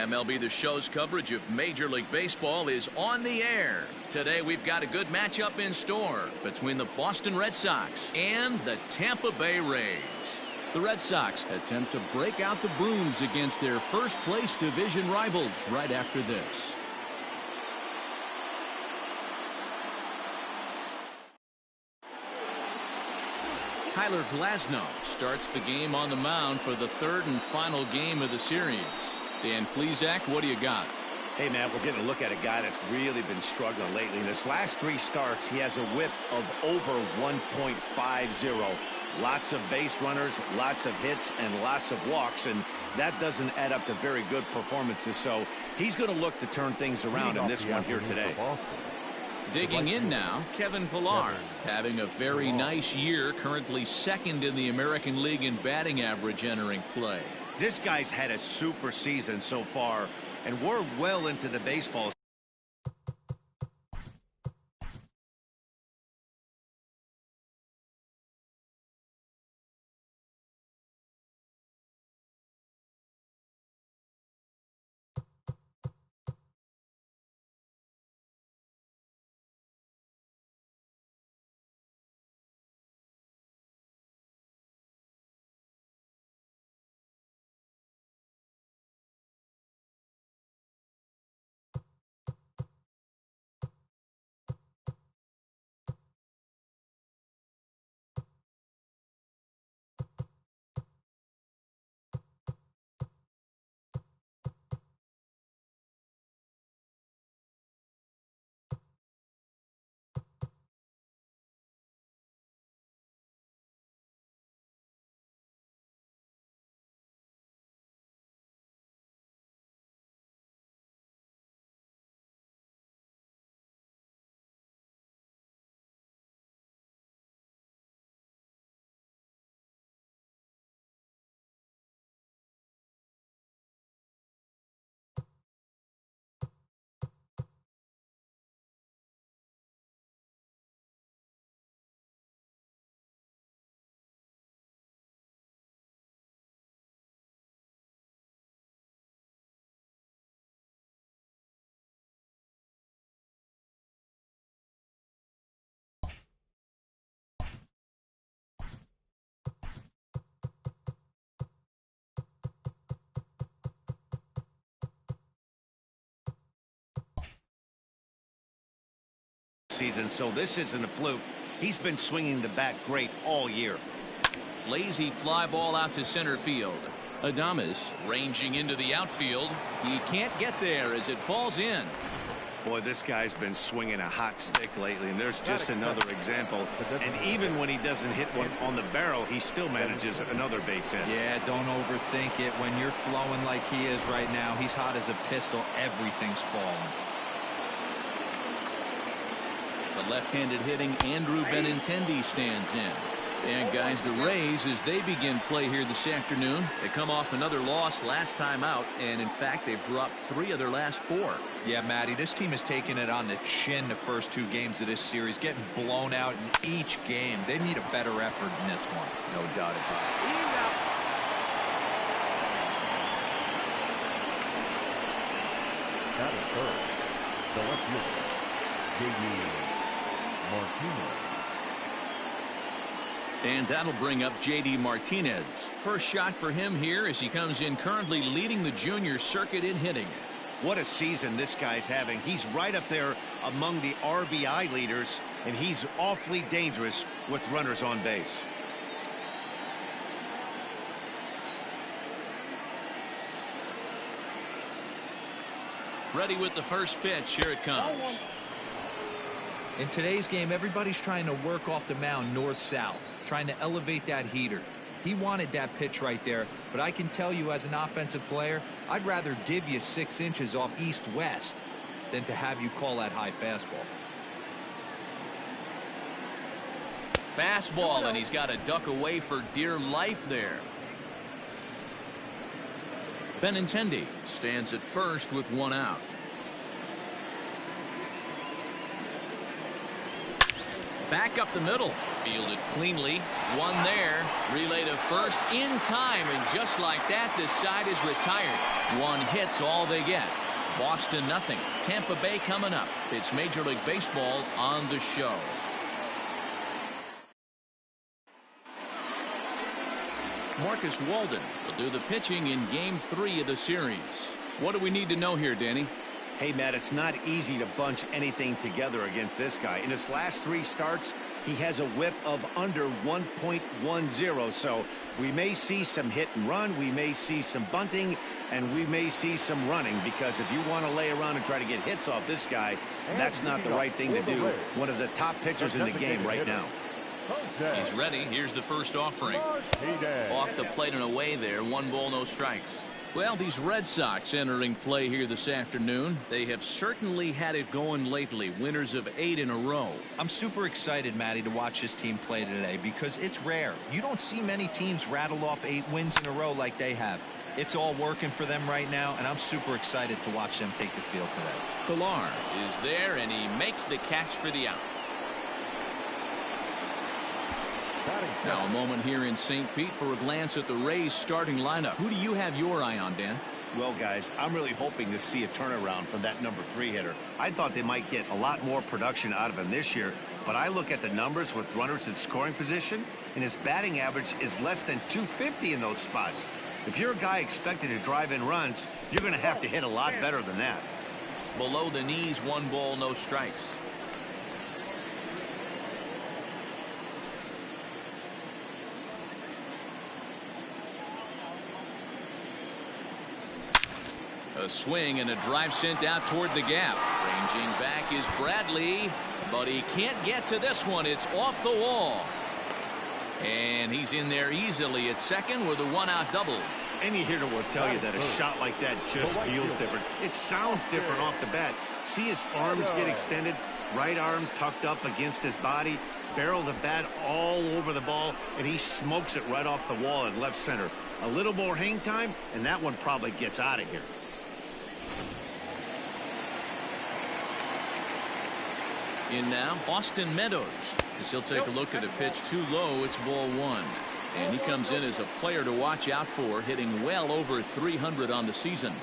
MLB The Show's coverage of Major League Baseball is on the air. Today we've got a good matchup in store between the Boston Red Sox and the Tampa Bay Rays. The Red Sox attempt to break out the brooms against their first-place division rivals right after this. Tyler Glasnow starts the game on the mound for the third and final game of the series. Dan Plesac, what do you got? Hey, Matt, we're getting a look at a guy that's really been struggling lately. In his last 3 starts, he has a whip of over 1.50. Lots of base runners, lots of hits, and lots of walks, and that doesn't add up to very good performances. So he's going to look to turn things around in this one here today. Digging in now, Kevin Pillar, having a very nice year, currently second in the American League in batting average entering play. This guy's had a super season so far, and we're well into the baseball. Season, so this isn't a fluke. He's been swinging the bat great all year. Lazy fly ball out to center field. Adames ranging into the outfield. He can't get there as it falls in. Boy, this guy's been swinging a hot stick lately, and there's just another example. And even when he doesn't hit one on the barrel, he still manages another base hit. Yeah, don't overthink it. When you're flowing like he is right now, he's hot as a pistol. Everything's falling. The left-handed hitting Andrew Benintendi stands in. And guys, the Rays, as they begin play here this afternoon, they come off another loss last time out, and in fact they've dropped 3 of their llast 4. Yeah, Matty, this team has taken it on the chin the first 2 games of this series, getting blown out in each game. They need a better effort in this one. No doubt about it. That is first. The left fielder, J.D. Martinez. And that'll bring up J.D. Martinez. First shot for him here as he comes in currently leading the junior circuit in hitting. What a season this guy's having. He's right up there among the RBI leaders, and he's awfully dangerous with runners on base. Ready with the first pitch. Here it comes. In today's game, everybody's trying to work off the mound north-south, trying to elevate that heater. He wanted that pitch right there, but I can tell you as an offensive player, I'd rather give you 6 inches off east-west than to have you call that high fastball. Fastball, and he's got to duck away for dear life there. Benintendi stands at first with 1 out. Back up the middle. Fielded cleanly. One there. Relay to first in time. And just like that, this side is retired. One hit's all they get. Boston nothing. Tampa Bay coming up. It's Major League Baseball on the show. Marcus Walden will do the pitching in Game 3 of the series. What do we need to know here, Danny? Hey, Matt, it's not easy to bunch anything together against this guy. In his last 3 starts, he has a whip of under 1.10. So we may see some hit and run. We may see some bunting, and we may see some running, because if you want to lay around and try to get hits off this guy, that's not the right thing to do. One of the top pitchers in the game right now. He's ready. Here's the first offering. Off the plate and away there. 1 ball, no strikes. Well, these Red Sox entering play here this afternoon. They have certainly had it going lately. Winners of 8 in a row. I'm super excited, Matty, to watch this team play today, because it's rare. You don't see many teams rattle off 8 wins in a row like they have. It's all working for them right now, and I'm super excited to watch them take the field today. Pilar is there, and he makes the catch for the out. Now a moment here in St. Pete for a glance at the Rays starting lineup. Who do you have your eye on, Dan? Well, guys, I'm really hoping to see a turnaround from that number 3 hitter. I thought they might get a lot more production out of him this year, but I look at the numbers with runners in scoring position, and his batting average is less than 250 in those spots. If you're a guy expected to drive in runs, you're going to have to hit a lot better than that. Below the knees, 1 ball, no strikes. A swing and a drive sent out toward the gap. Ranging back is Bradley, but he can't get to this one. It's off the wall. And he's in there easily at second with a 1-out double. Any hitter will tell you that a shot like that just feels different. It sounds different off the bat. See his arms get extended, right arm tucked up against his body, barrel the bat all over the ball, and he smokes it right off the wall in left center. A little more hang time, and that one probably gets out of here. In now, Austin Meadows, as he'll take a look at a pitch too low. It's ball 1. And he comes in as a player to watch out for, hitting well over 300 on the season.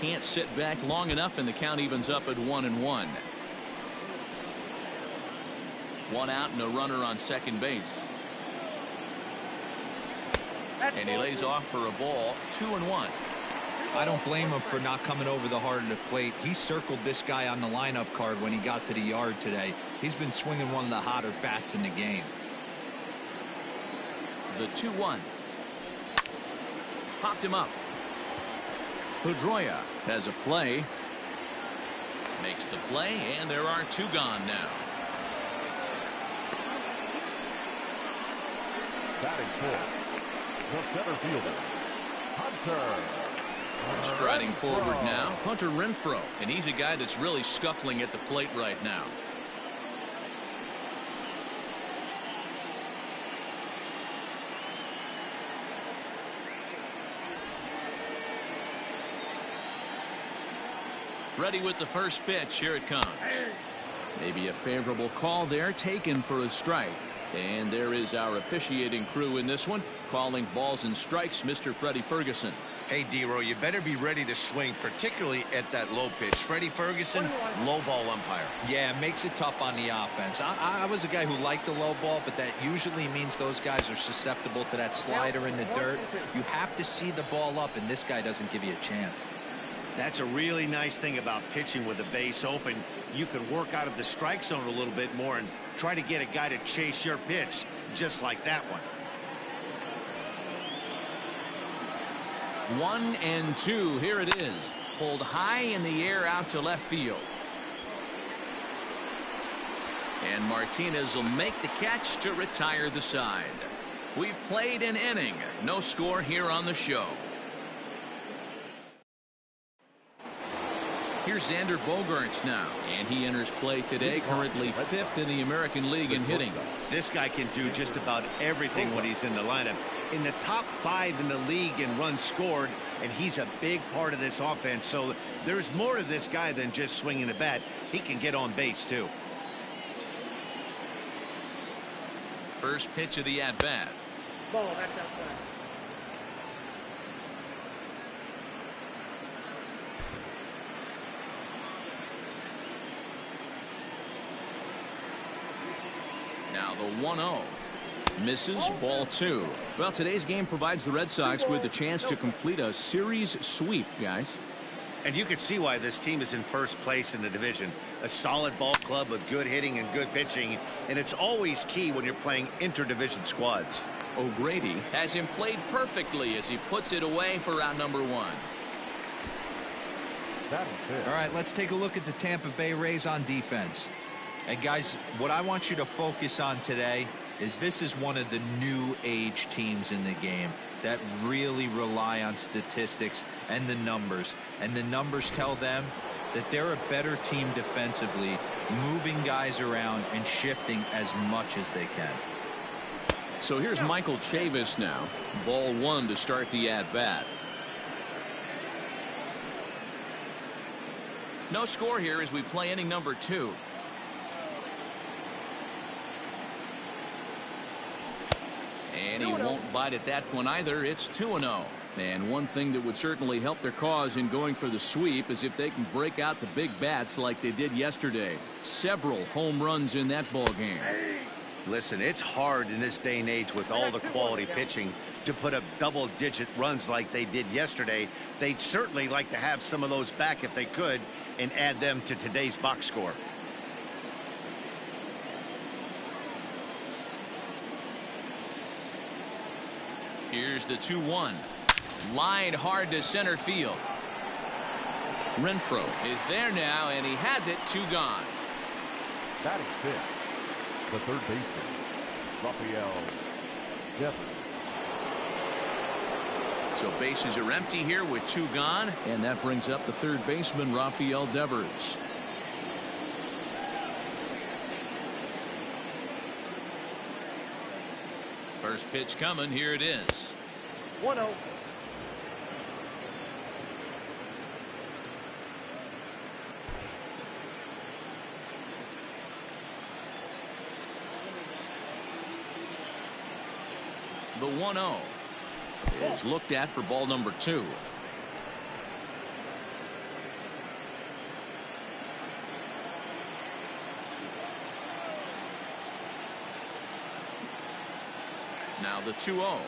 Can't sit back long enough, and the count evens up at 1-1. 1 out and a runner on second base. And he lays off for a ball. 2-1. I don't blame him for not coming over the heart of the plate. He circled this guy on the lineup card when he got to the yard today. He's been swinging one of the hotter bats in the game. The 2-1. Popped him up. Pedroia has a play. Makes the play, and there are 2 gone now. Batting fourth, the center fielder, Hunter. Striding forward now, Hunter Renfroe, and he's a guy that's really scuffling at the plate right now. Ready with the first pitch. Here it comes. Maybe a favorable call there, taken for a strike. And there is our officiating crew in this one, calling balls and strikes, Mr. Freddie Ferguson. Hey, D-Row, you better be ready to swing, particularly at that low pitch. Freddie Ferguson, low ball umpire. Yeah, makes it tough on the offense. I was a guy who liked the low ball, but that usually means those guys are susceptible to that slider in the dirt. You have to see the ball up, and this guy doesn't give you a chance. That's a really nice thing about pitching with the base open. You can work out of the strike zone a little bit more and try to get a guy to chase your pitch, just like that one. 1-2. Here it is. Pulled high in the air out to left field. And Martinez will make the catch to retire the side. We've played an inning. No score here on the show. Here's Xander Bogaerts now, and he enters play today, currently 5th in the American League in hitting. This guy can do just about everything when he's in the lineup. In the top 5 in the league in runs scored, and he's a big part of this offense. So there's more to this guy than just swinging the bat. He can get on base too. First pitch of the at-bat. Ball back outside. Now the 1-0. Misses, ball 2. Well, today's game provides the Red Sox with a chance to complete a series sweep, guys. And you can see why this team is in first place in the division. A solid ball club with good hitting and good pitching. And it's always key when you're playing interdivision squads. O'Grady has him played perfectly as he puts it away for round number 1. All right, let's take a look at the Tampa Bay Rays on defense. And guys, what I want you to focus on today is this is one of the new age teams in the game that really rely on statistics and the numbers. And the numbers tell them that they're a better team defensively, moving guys around and shifting as much as they can. So here's Michael Chavis now. Ball 1 to start the at-bat. No score here as we play inning number 2. And he won't bite at that one either. It's 2-0. And one thing that would certainly help their cause in going for the sweep is if they can break out the big bats like they did yesterday. Several home runs in that ball game. Listen, it's hard in this day and age with all the quality pitching to put up double-digit runs like they did yesterday. They'd certainly like to have some of those back if they could and add them to today's box score. Here's the 2-1. Lined hard to center field. Renfroe is there now, and he has it. 2 gone. Batting fifth, the third baseman, Rafael Devers. So bases are empty here with 2 gone, and that brings up the third baseman, Rafael Devers. First pitch coming. Here it is. 1-0. The 1-0 is looked at for ball number 2. Now the 2-0.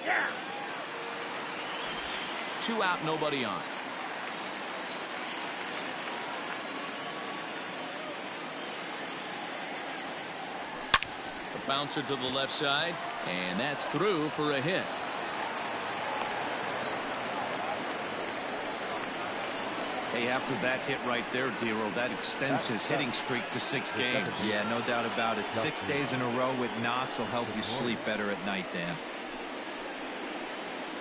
Yeah. 2 out, nobody on. The bouncer to the left side, and that's through for a hit. Hey, after that hit right there, Dero, that extends his hitting streak to 6 games. Yeah, no doubt about it. 6 days in a row with knocks will help you sleep better at night, Dan.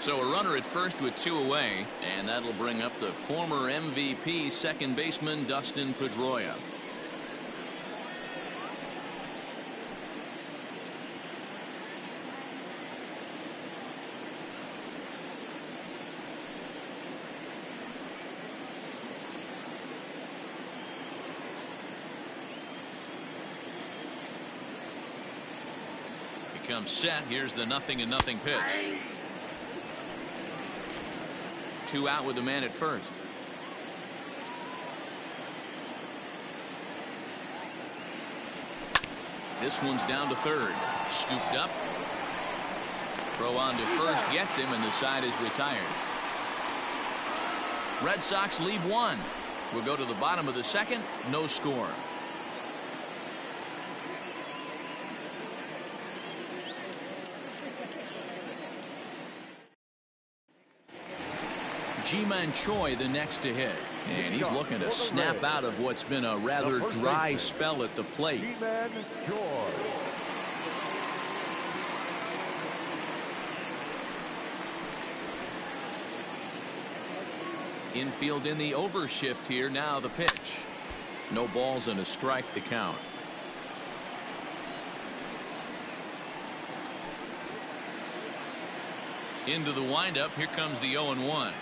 So a runner at first with 2 away, and that'll bring up the former MVP second baseman Dustin Pedroia. Comes set. Here's the 0-0 pitch. 2 out with the man at first. This one's down to third. Scooped up. Throw on to first gets him, and the side is retired. Red Sox leave 1. We'll go to the bottom of the second. No score. Ji-Man Choi the next to hit, and he's looking to snap out of what's been a rather dry spell at the plate. Ji-Man Choi. Infield in the overshift here. Now the pitch. No balls and a strike to count. Into the windup. Here comes the 0-1.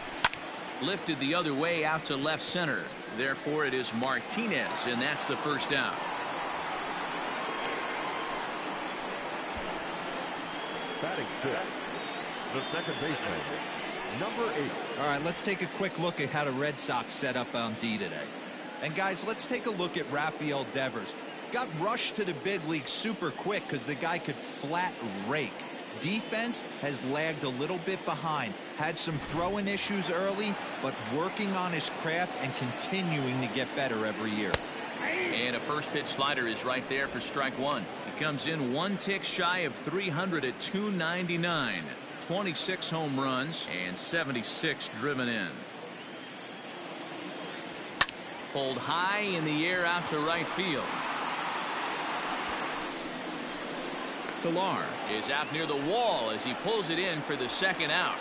Lifted the other way out to left center. Therefore it is Martinez, and that's the first out. Batting fifth, the second baseman, number 8. All right, let's take a quick look at how the Red Sox set up on D today. And guys, let's take a look at Rafael Devers. Got rushed to the big league super quick because the guy could flat rake. Defense has lagged a little bit behind. Had some throwing issues early, but working on his craft and continuing to get better every year. And a first pitch slider is right there for strike one. He comes in one tick shy of 300 at 299. 26 home runs and 76 driven in. Pulled high in the air out to right field. Pilar is out near the wall as he pulls it in for the second out.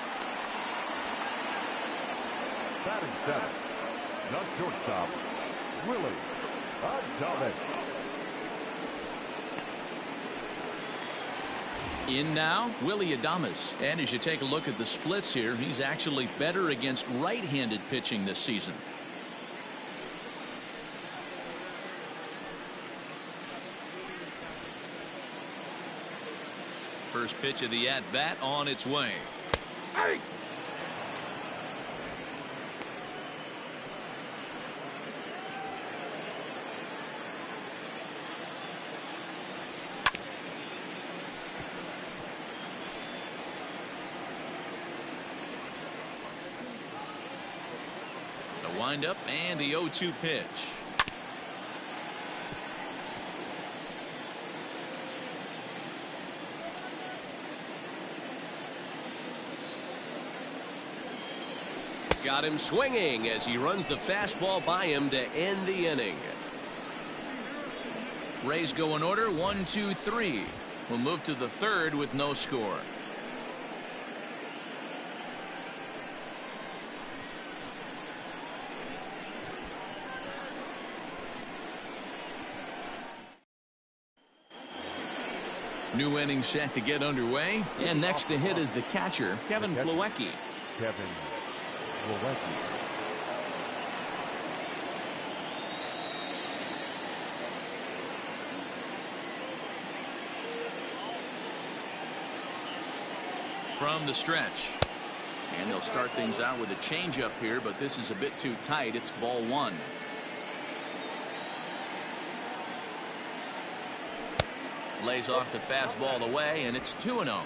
Batting seventh, the shortstop, Willie Adames. In now, Willie Adames. And as you take a look at the splits here, he's actually better against right-handed pitching this season. First pitch of the at-bat on its way. Hey! The windup and the 0-2 pitch. Got him swinging as he runs the fastball by him to end the inning. Rays go in order 1, 2, 3. We'll move to the third with no score. New inning set to get underway, and next to hit is the catcher, Kevin Plawecki. Kevin Plawecki. From the stretch. And they'll start things out with a changeup here, but this is a bit too tight. It's ball one. Lays off the fastball away, and it's 2-0.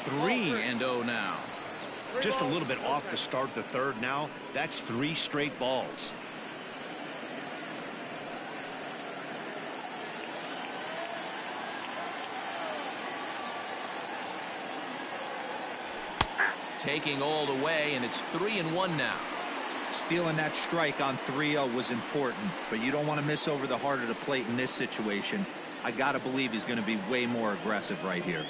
Three and 0 now. Just a little bit off to start the third now. That's 3 straight balls. Taking all the way, and it's 3-1 now. Stealing that strike on 3-0 was important, but you don't want to miss over the heart of the plate in this situation. I got to believe he's going to be way more aggressive right here.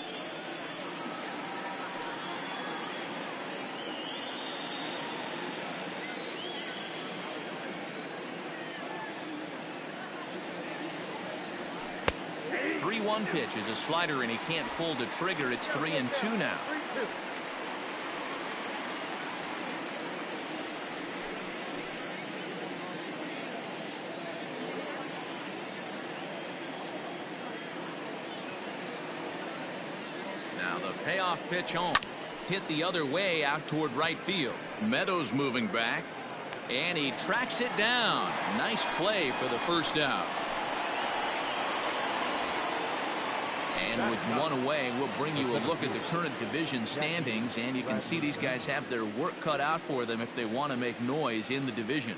The 3-1 pitch is a slider, and he can't pull the trigger. It's 3-2 now. Now the payoff pitch home. Hit the other way out toward right field. Meadows moving back, and he tracks it down. Nice play for the first out. And with one away, we'll bring you a look at the current division standings, and you can see these guys have their work cut out for them if they want to make noise in the division.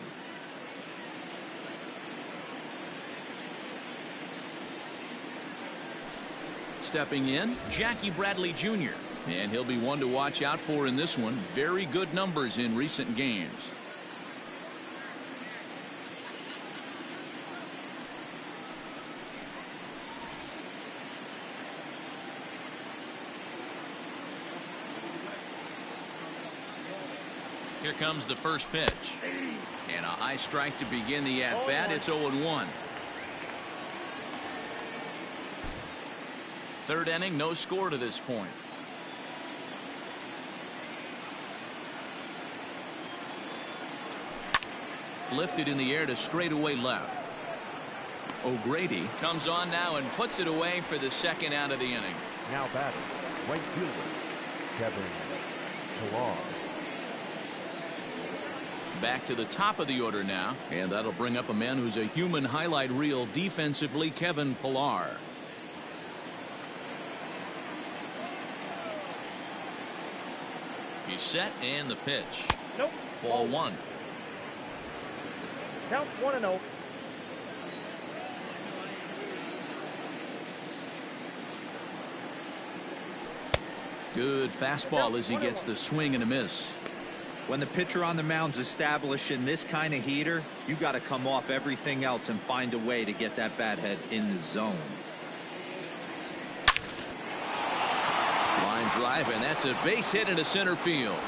Stepping in, Jackie Bradley Jr., and he'll be one to watch out for in this one. Very good numbers in recent games. Here comes the first pitch. And a high strike to begin the at-bat. It's 0-1. Third inning, no score to this point. Lifted in the air to straightaway left. O'Grady comes on now and puts it away for the second out of the inning. Now batting, right fielder, Kevin Pillar. Back to the top of the order now, and that'll bring up a man who's a human highlight reel defensively, Kevin Pillar. He's set, and the pitch. Nope. Ball one. Count 1-0. Good fastball as he gets the swing and a miss. When the pitcher on the mound's establishing this kind of heater, you got to come off everything else and find a way to get that bat head in the zone. Line drive, and that's a base hit into center field.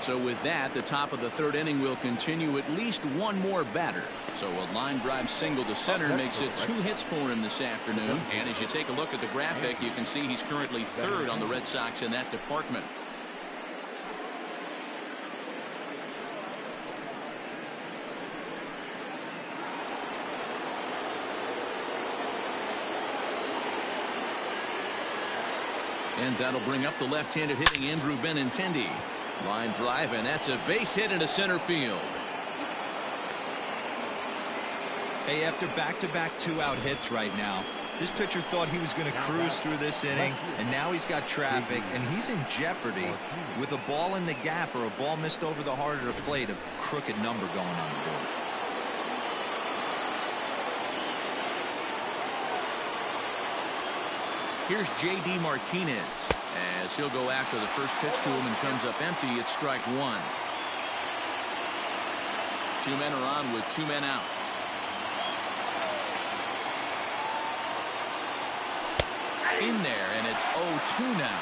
So with that, the top of the third inning will continue at least one more batter. So a line drive single to center makes it 2 hits for him this afternoon. And as you take a look at the graphic, you can see he's currently third on the Red Sox in that department. And that'll bring up the left-handed hitting Andrew Benintendi. Line drive, and that's a base hit into center field. Hey, after back-to-back 2-out hits right now, this pitcher thought he was going to cruise through this inning, and now he's got traffic, and he's in jeopardy with a ball in the gap or a ball missed over the heart of the plate, a crooked number going on the board. Here's J.D. Martinez as he'll go after the first pitch to him and comes up empty. It's strike one. 2 men are on with 2 men out. In there, and it's 0-2 now.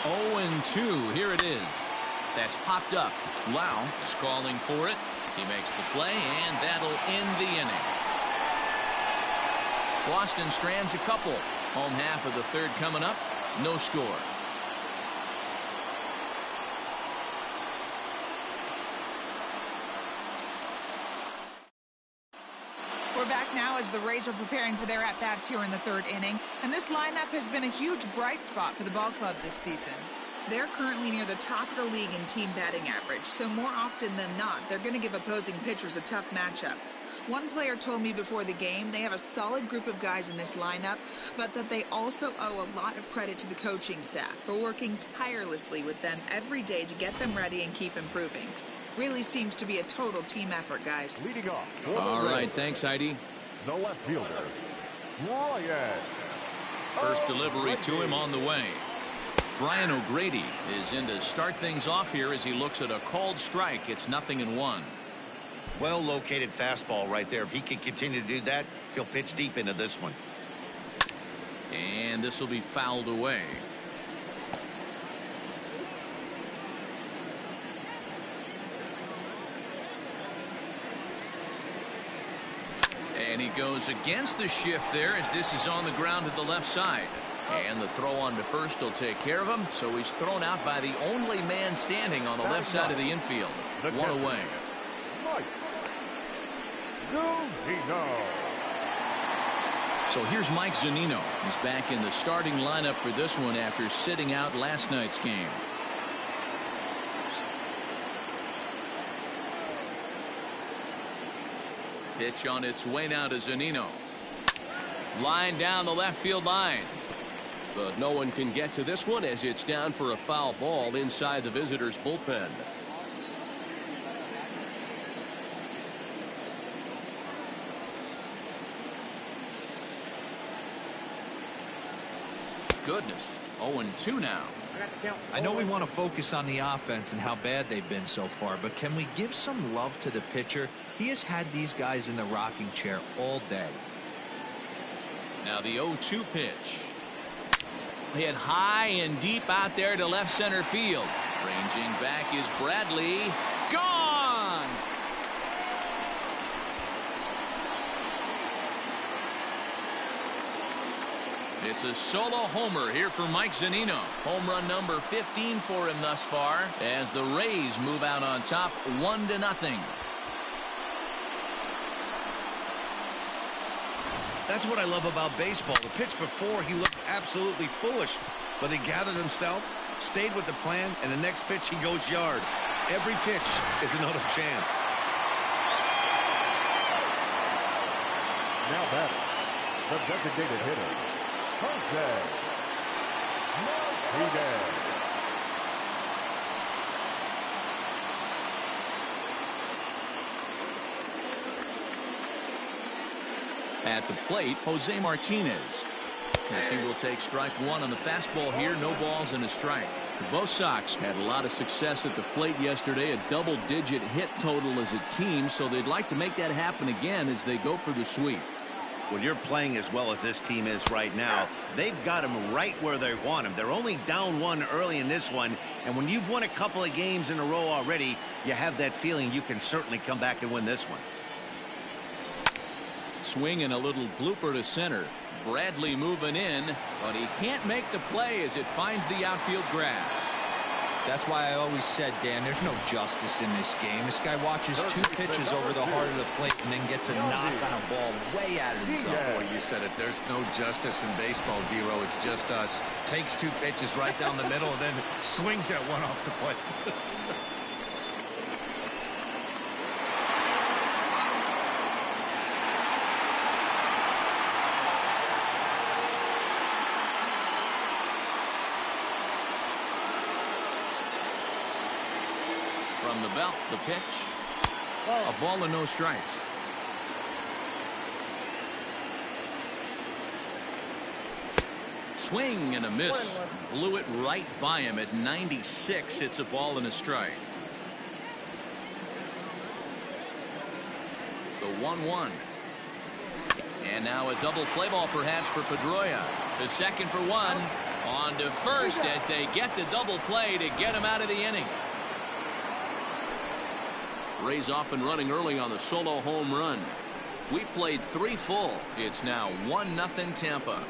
Oh, and 2. Here it is. That's popped up. Lau is calling for it. He makes the play, and that'll end the inning. Boston strands a couple. Home half of the third coming up. No score. We're back now as the Rays are preparing for their at-bats here in the third inning. And this lineup has been a huge bright spot for the ball club this season. They're currently near the top of the league in team batting average, so more often than not, they're going to give opposing pitchers a tough matchup. One player told me before the game they have a solid group of guys in this lineup, but that they also owe a lot of credit to the coaching staff for working tirelessly with them every day to get them ready and keep improving. Really seems to be a total team effort, guys. Leading off. All right, thanks, Heidi. The left fielder, Ryan. First delivery to him on the way. Brian O'Grady is in to start things off here as he looks at a called strike. It's 0-1. Well located fastball right there. If he can continue to do that, he'll pitch deep into this one. And this will be fouled away. And he goes against the shift there as this is on the ground to the left side. And the throw on to first will take care of him. So he's thrown out by the only man standing on the left side of the infield. 1 away. So here's Mike Zunino. He's back in the starting lineup for this one after sitting out last night's game. Pitch on its way now to Zunino. Line down the left field line. But no one can get to this one as it's down for a foul ball inside the visitors' bullpen. Goodness. 0-2 now. I know we want to focus on the offense and how bad they've been so far, but can we give some love to the pitcher? He has had these guys in the rocking chair all day. Now the 0-2 pitch. Hit high and deep out there to left center field. Ranging back is Bradley. Gone! It's a solo homer here for Mike Zunino. Home run number 15 for him thus far as the Rays move out on top 1-0. That's what I love about baseball. The pitch before, he looked absolutely foolish, but he gathered himself, stayed with the plan, and the next pitch he goes yard. Every pitch is another chance. Now batting, the designated hitter, Jose Martinez. At the plate, Jose Martinez. As he will take strike one on the fastball here. No balls and a strike. Both Sox had a lot of success at the plate yesterday. A double-digit hit total as a team, so they'd like to make that happen again as they go for the sweep. When you're playing as well as this team is right now, they've got them right where they want them. They're only down one early in this one, and when you've won a couple of games in a row already, you have that feeling you can certainly come back and win this one. Swing and a little blooper to center. Bradley moving in, but he can't make the play as it finds the outfield grass. That's why I always said, Dan, there's no justice in this game. This guy watches two pitches over the heart of the plate and then gets a knock on a ball way out of the zone. Boy, you said it. There's no justice in baseball, Giro. It's just us. Takes two pitches right down the middle and then swings that one off the plate. From the belt, the pitch. A ball and no strikes. Swing and a miss. Blew it right by him at 96. It's a ball and a strike. The 1-1. And now a double play ball perhaps for Pedroia. The second for one. On to first as they get the double play to get him out of the inning. Rays off and running early on the solo home run. We played 3 full. It's now 1-0 Tampa.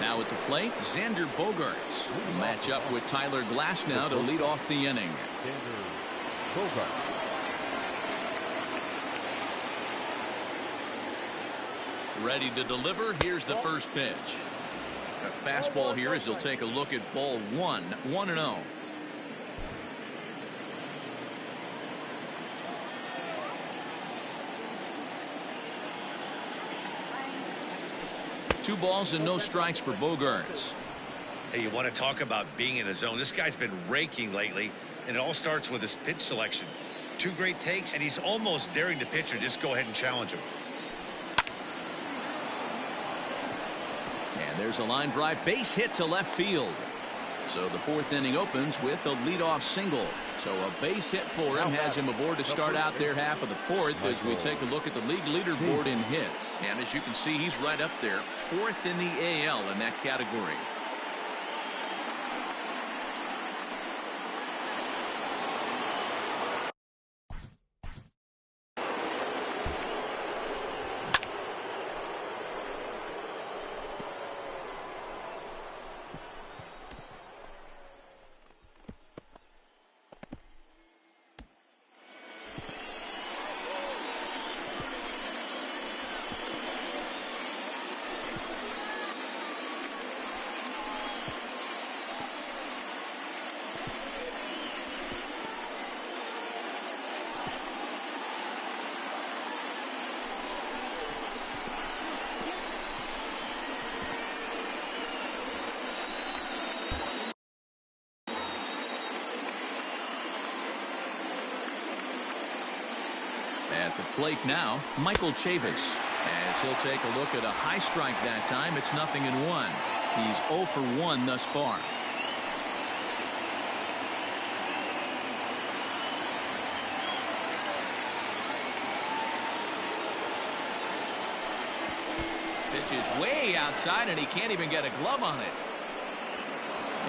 Now at the plate, Xander Bogaerts will match up with Tyler Glasnow to lead off the inning. Xander Bogaerts. Ready to deliver. Here's the first pitch. A fastball here as he'll take a look at ball 1. 1-0. Two balls and no strikes for Bogaerts. Hey, you want to talk about being in a zone? This guy's been raking lately, and it all starts with his pitch selection. 2 great takes, and he's almost daring the pitcher just go ahead and challenge him. And there's a line drive base hit to left field. So the 4th inning opens with a leadoff single. So a base hit for him has him aboard to start out their half of the 4th as we take a look at the league leaderboard in hits. And as you can see, he's right up there, 4th in the AL in that category. At the plate now, Michael Chavis. As he'll take a look at a high strike that time, it's 0-1. He's 0 for 1 thus far. Pitch is way outside, and he can't even get a glove on it.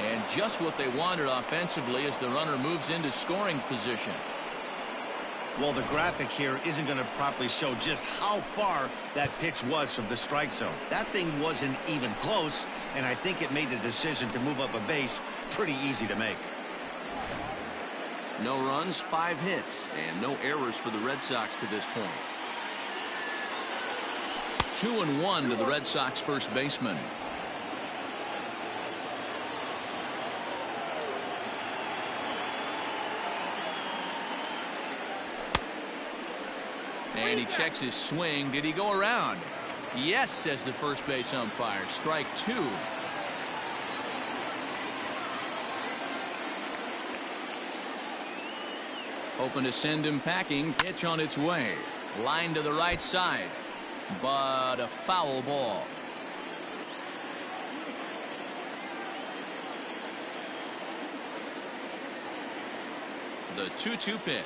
And just what they wanted offensively as the runner moves into scoring position. Well, the graphic here isn't going to properly show just how far that pitch was from the strike zone. That thing wasn't even close, and I think it made the decision to move up a base pretty easy to make. No runs, 5 hits, and no errors for the Red Sox to this point. 2-1 to the Red Sox first baseman. And he checks his swing. Did he go around? Yes, says the first base umpire. Strike 2. Hoping to send him packing. Pitch on its way. Line to the right side. But a foul ball. The 2-2 pitch.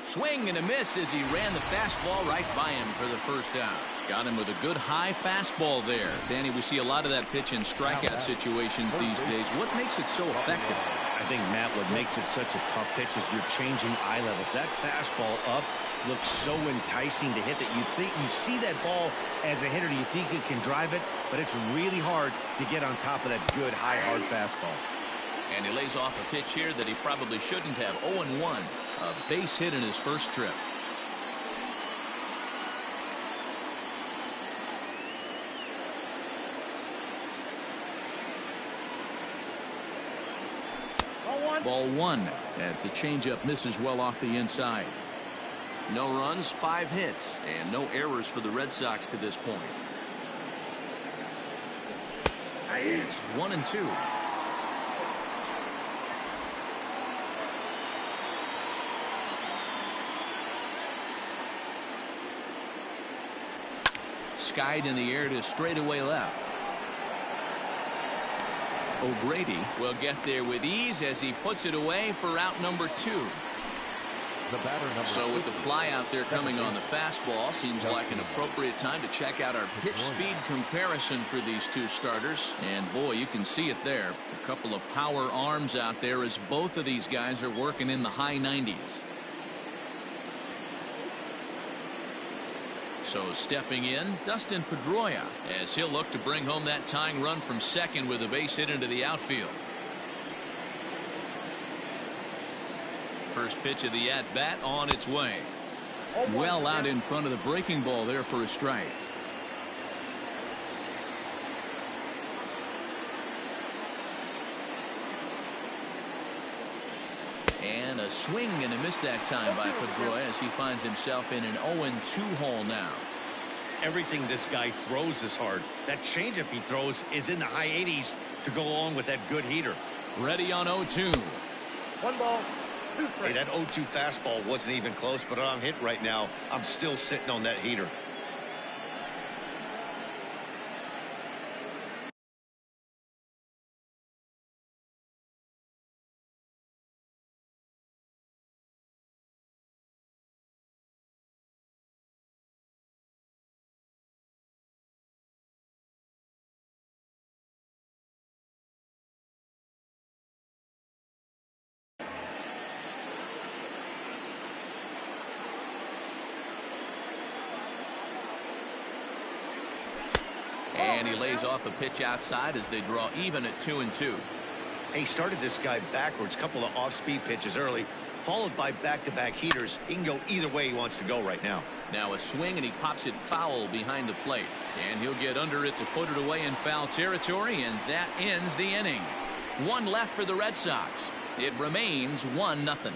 Swing and a miss as he ran the fastball right by him for the first out. Got him with a good high fastball there. Danny, we see a lot of that pitch in strikeout situations these days. What makes it so effective? I think, Matt, what makes it such a tough pitch is you're changing eye levels. That fastball up looks so enticing to hit that you see that ball as a hitter, you think you can drive it, but it's really hard to get on top of that good high hard fastball. And he lays off a pitch here that he probably shouldn't have. 0-1. A base hit in his first trip. Ball 1 as the changeup misses well off the inside. No runs, 5 hits, and no errors for the Red Sox to this point. It's 1-2. Skied in the air to straightaway left. O'Grady will get there with ease as he puts it away for out number 2. So with the fly out there coming on the fastball, seems like an appropriate time to check out our pitch speed comparison for these two starters. And boy, you can see it there. A couple of power arms out there as both of these guys are working in the high 90s. So stepping in, Dustin Pedroia, as he'll look to bring home that tying run from second with a base hit into the outfield. First pitch of the at-bat on its way. Well out in front of the breaking ball there for a strike. And a swing and a miss that time by Pedroia as he finds himself in an 0-2 hole now. Everything this guy throws is hard. That changeup he throws is in the high 80s to go along with that good heater. Ready on 0-2. 1 ball, 2 strikes. Hey, that 0-2 fastball wasn't even close, but I'm hit right now. I'm still sitting on that heater. And he lays off a pitch outside as they draw even at 2-2. He started this guy backwards, couple of off-speed pitches early, followed by back-to-back heaters. He can go either way he wants to go right now. Now a swing, and he pops it foul behind the plate. And he'll get under it to put it away in foul territory, and that ends the inning. 1 left for the Red Sox. It remains 1-0.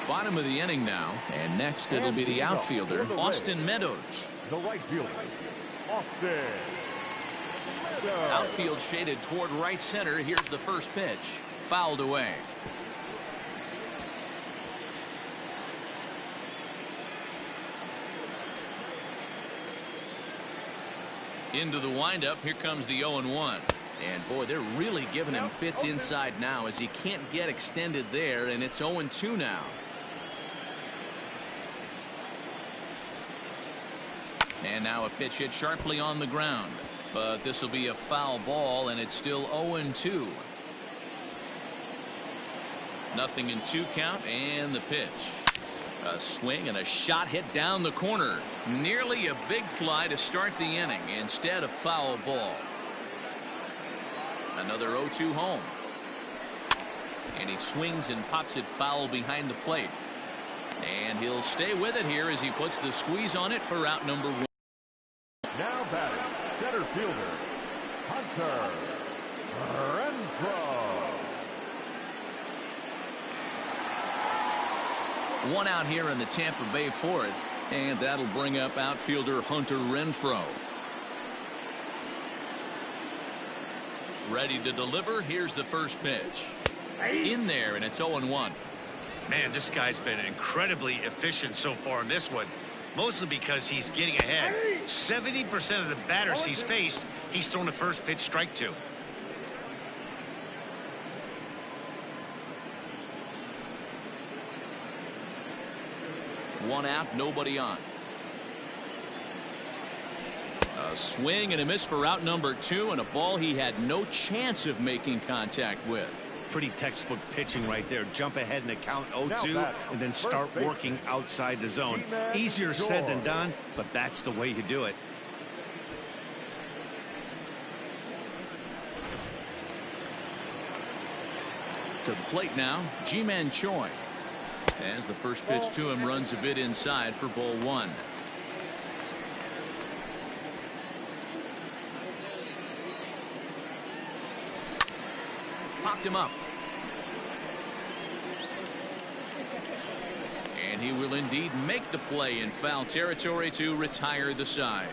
Bottom of the inning now, and next it'll be the outfielder, Austin Meadows. The right fielder, Austin. Outfield shaded toward right center. Here's the first pitch. Fouled away. Into the windup. Here comes the 0-1. And boy, they're really giving him fits inside now as he can't get extended there, and it's 0-2 now. And now a pitch hit sharply on the ground, but this will be a foul ball, and it's still 0-2. Nothing in 2 count, and the pitch. A swing and a shot hit down the corner. Nearly a big fly to start the inning. Instead, a foul ball. Another 0-2 home. And he swings and pops it foul behind the plate. And he'll stay with it here as he puts the squeeze on it for out number 1. Now batting, center fielder, Hunter Renfroe. 1 out here in the Tampa Bay 4th, and that'll bring up outfielder Hunter Renfroe. Ready to deliver. Here's the first pitch. In there, and it's 0-1. Man, this guy's been incredibly efficient so far in this one, mostly because he's getting ahead. 70% of the batters he's faced, he's thrown the first pitch strike to. One out, nobody on. A swing and a miss for out number 2, and a ball he had no chance of making contact with. Pretty textbook pitching right there. Jump ahead in the count 0-2 and then start working outside the zone. Easier said than done, but that's the way you do it. To the plate now, Ji-Man Choi. As the first pitch to him runs a bit inside for ball 1. Popped him up. And he will indeed make the play in foul territory to retire the side.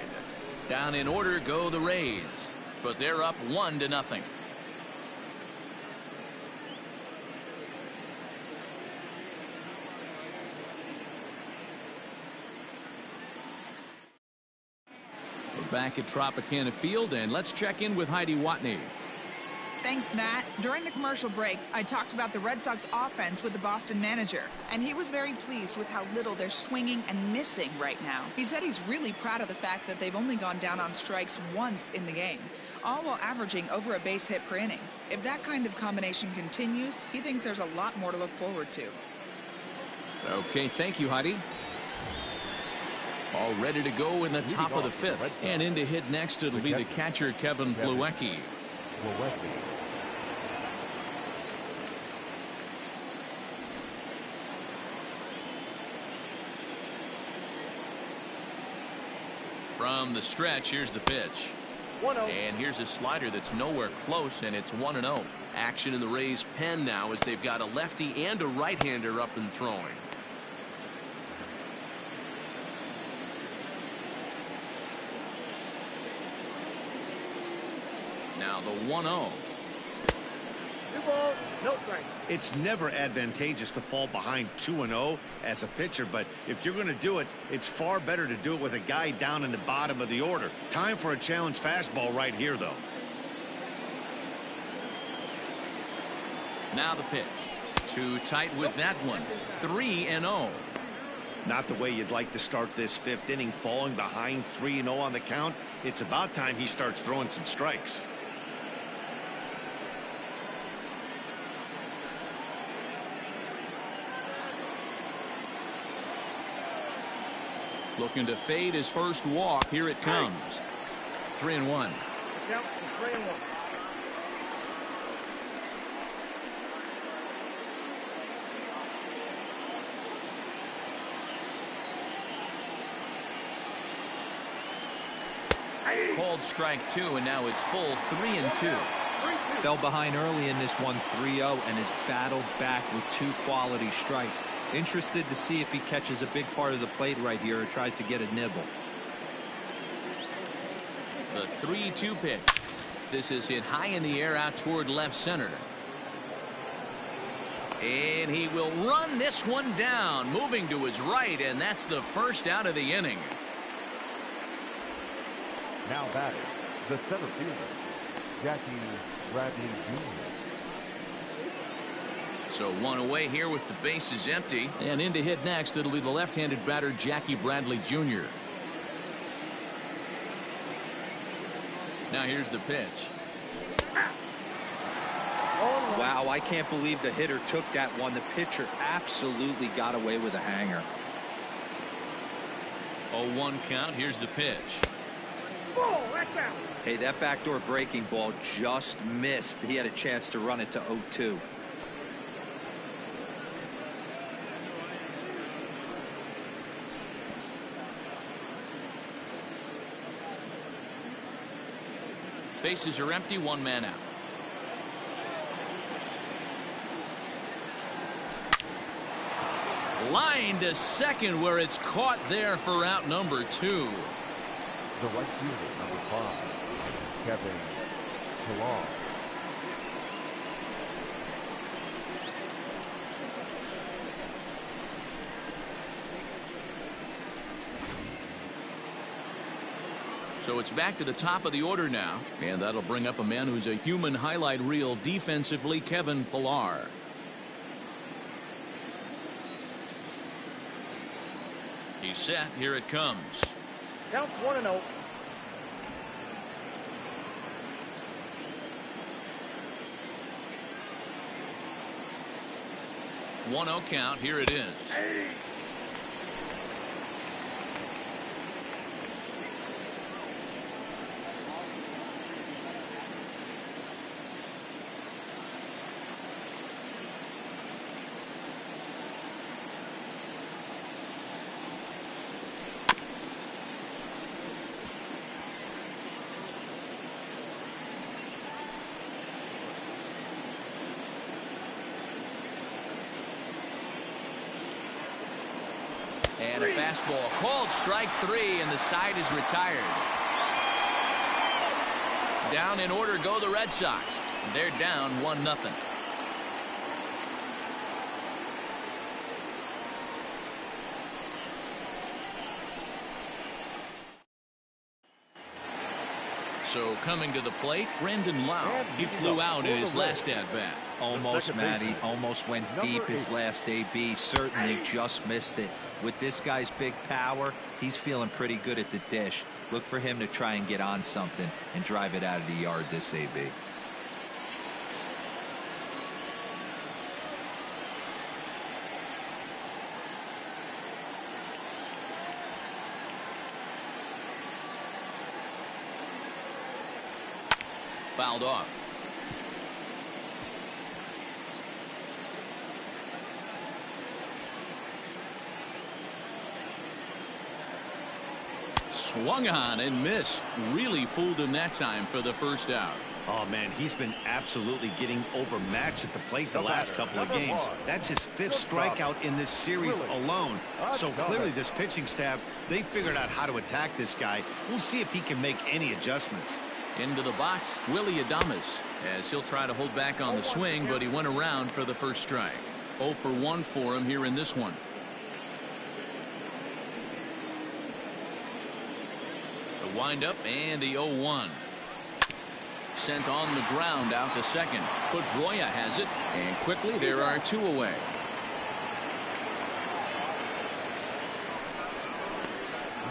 Down in order go the Rays, but they're up 1-0. Back at Tropicana Field, and let's check in with Heidi Watney. Thanks, Matt. During the commercial break, I talked about the Red Sox offense with the Boston manager, and he was very pleased with how little they're swinging and missing right now. He said he's really proud of the fact that they've only gone down on strikes once in the game, all while averaging over a base hit per inning. If that kind of combination continues, he thinks there's a lot more to look forward to. Okay, thank you, Heidi. All ready to go in the top of the 5th, and in to hit next it'll be the catcher Kevin Plawecki. From the stretch, here's the pitch. And here's a slider that's nowhere close, and it's 1-0. Action in the Rays' pen now as they've got a lefty and a right-hander up and throwing. Now the 1-0. 2 balls, no strike. It's never advantageous to fall behind 2-0 as a pitcher, but if you're going to do it, it's far better to do it with a guy down in the bottom of the order. Time for a challenge fastball right here, though. Now the pitch. Too tight with that one. 3-0. Not the way you'd like to start this 5th inning, falling behind 3-0 on the count. It's about time he starts throwing some strikes. Looking to fade his first walk. Here it comes. 3-1. Count 3-1. Called strike 2, and now it's full 3-2. Fell behind early in this one 3-0 and has battled back with 2 quality strikes. Interested to see if he catches a big part of the plate right here or tries to get a nibble. The 3-2 pitch. This is hit high in the air out toward left center. And he will run this one down, moving to his right, and that's the first out of the inning. Now batting, the center fielder, Jackie Bradley Jr. So one away here with the bases empty. And in to hit next, it'll be the left-handed batter, Jackie Bradley Jr. Now here's the pitch. Wow, I can't believe the hitter took that one. The pitcher absolutely got away with a hanger. 0-1 count. Here's the pitch. Oh, that's out. Hey, that backdoor breaking ball just missed. He had a chance to run it to 0-2. Bases are empty, one man out. Line to second, where it's caught there for out number 2. The right fielder, number 5, Kevin Pillar. So it's back to the top of the order now, and that'll bring up a man who's a human highlight reel defensively, Kevin Pillar. He's set. Here it comes. Count 1-0. One 1-0 count. Here it is. Hey. And a fastball called strike 3, and the side is retired. Down in order go the Red Sox. They're down 1-0. So coming to the plate, Brandon Lau. He flew out in his last at-bat. Almost, Matty. Almost went deep his last AB. Certainly just missed it. With this guy's big power, he's feeling pretty good at the dish. Look for him to try and get on something and drive it out of the yard this AB. Fouled off. Swung on and missed. Really fooled him that time for the first out. Oh, man, he's been absolutely getting overmatched at the plate the last couple of games. That's his 5th strikeout in this series alone. So clearly this pitching staff, they figured out how to attack this guy. We'll see if he can make any adjustments. Into the box, Willie Adames, as he'll try to hold back on the swing, but he went around for the first strike. 0 for 1 for him here in this one. The windup and the 0-1. Sent on the ground out to second. Pedroia has it, and quickly there are 2 away.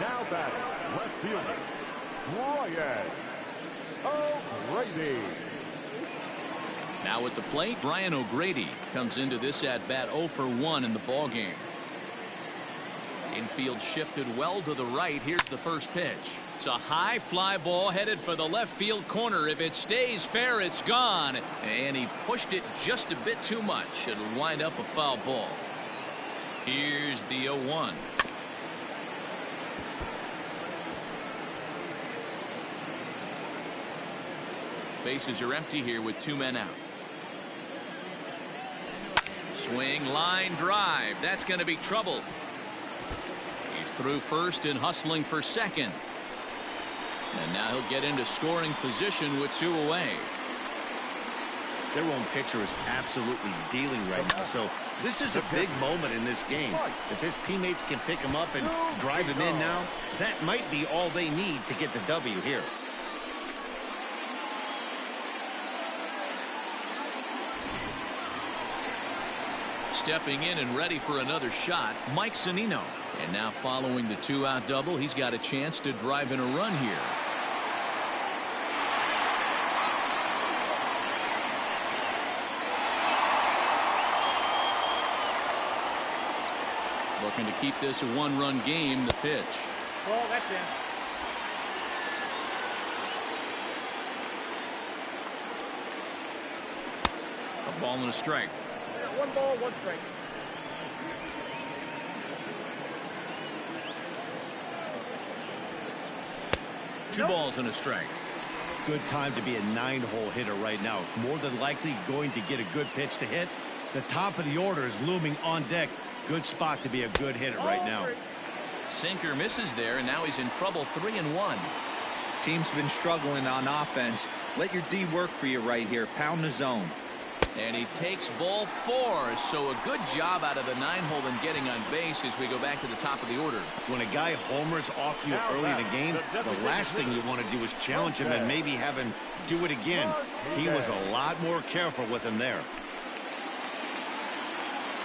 Now batting, left fielder, Brian O'Grady. Now at the plate, Brian O'Grady comes into this at-bat 0 for 1 in the ballgame. Infield shifted well to the right. Here's the first pitch. It's a high fly ball headed for the left field corner. If it stays fair, it's gone. And he pushed it just a bit too much. It'll wind up a foul ball. Here's the 0-1. Bases are empty here with 2 men out. Swing, line drive. That's going to be trouble. He's through first and hustling for second. And now he'll get into scoring position with 2 away. Their own pitcher is absolutely dealing right now. So this is a big moment in this game. If his teammates can pick him up and drive him in now, that might be all they need to get the W here. Stepping in and ready for another shot, Mike Zunino. And now following the 2-out double, he's got a chance to drive in a run here. Looking to keep this a 1-run game. The pitch. Ball, that's in. A ball and a strike. Yeah, 1 ball, 1 strike. Two balls and a strike. Good time to be a 9-hole hitter right now. More than likely going to get a good pitch to hit. The top of the order is looming on deck. Good spot to be a good hitter right now. Sinker misses there, and now he's in trouble. 3-1. Team's been struggling on offense. Let your D work for you right here. Pound the zone. And he takes ball 4. So a good job out of the 9-hole and getting on base as we go back to the top of the order. When a guy homers off you early in the game, the last thing you want to do is challenge him and maybe have him do it again. He was a lot more careful with him there.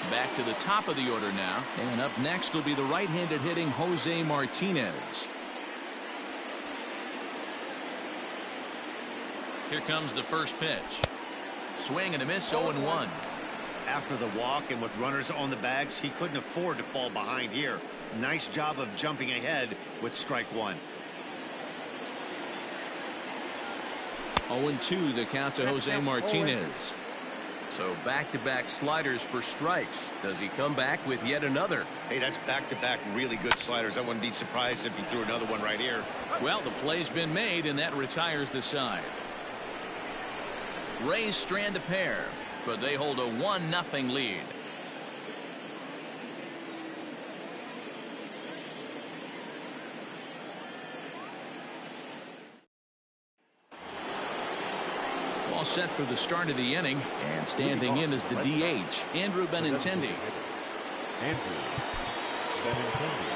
Back to the top of the order now. And up next will be the right-handed hitting Jose Martinez. Here comes the first pitch. Swing and a miss. 0-1. After the walk and with runners on the bags, he couldn't afford to fall behind here. Nice job of jumping ahead with strike 1. 0-2 the count to Jose Martinez. So back-to-back sliders for strikes. Does he come back with yet another? Hey, that's back-to-back really good sliders. I wouldn't be surprised if he threw another one right here. Well, the play's been made, and that retires the side. Rays strand a pair, but they hold a 1-0 lead. All set for the start of the inning, and standing in as the DH, Andrew Benintendi. Andrew Benintendi.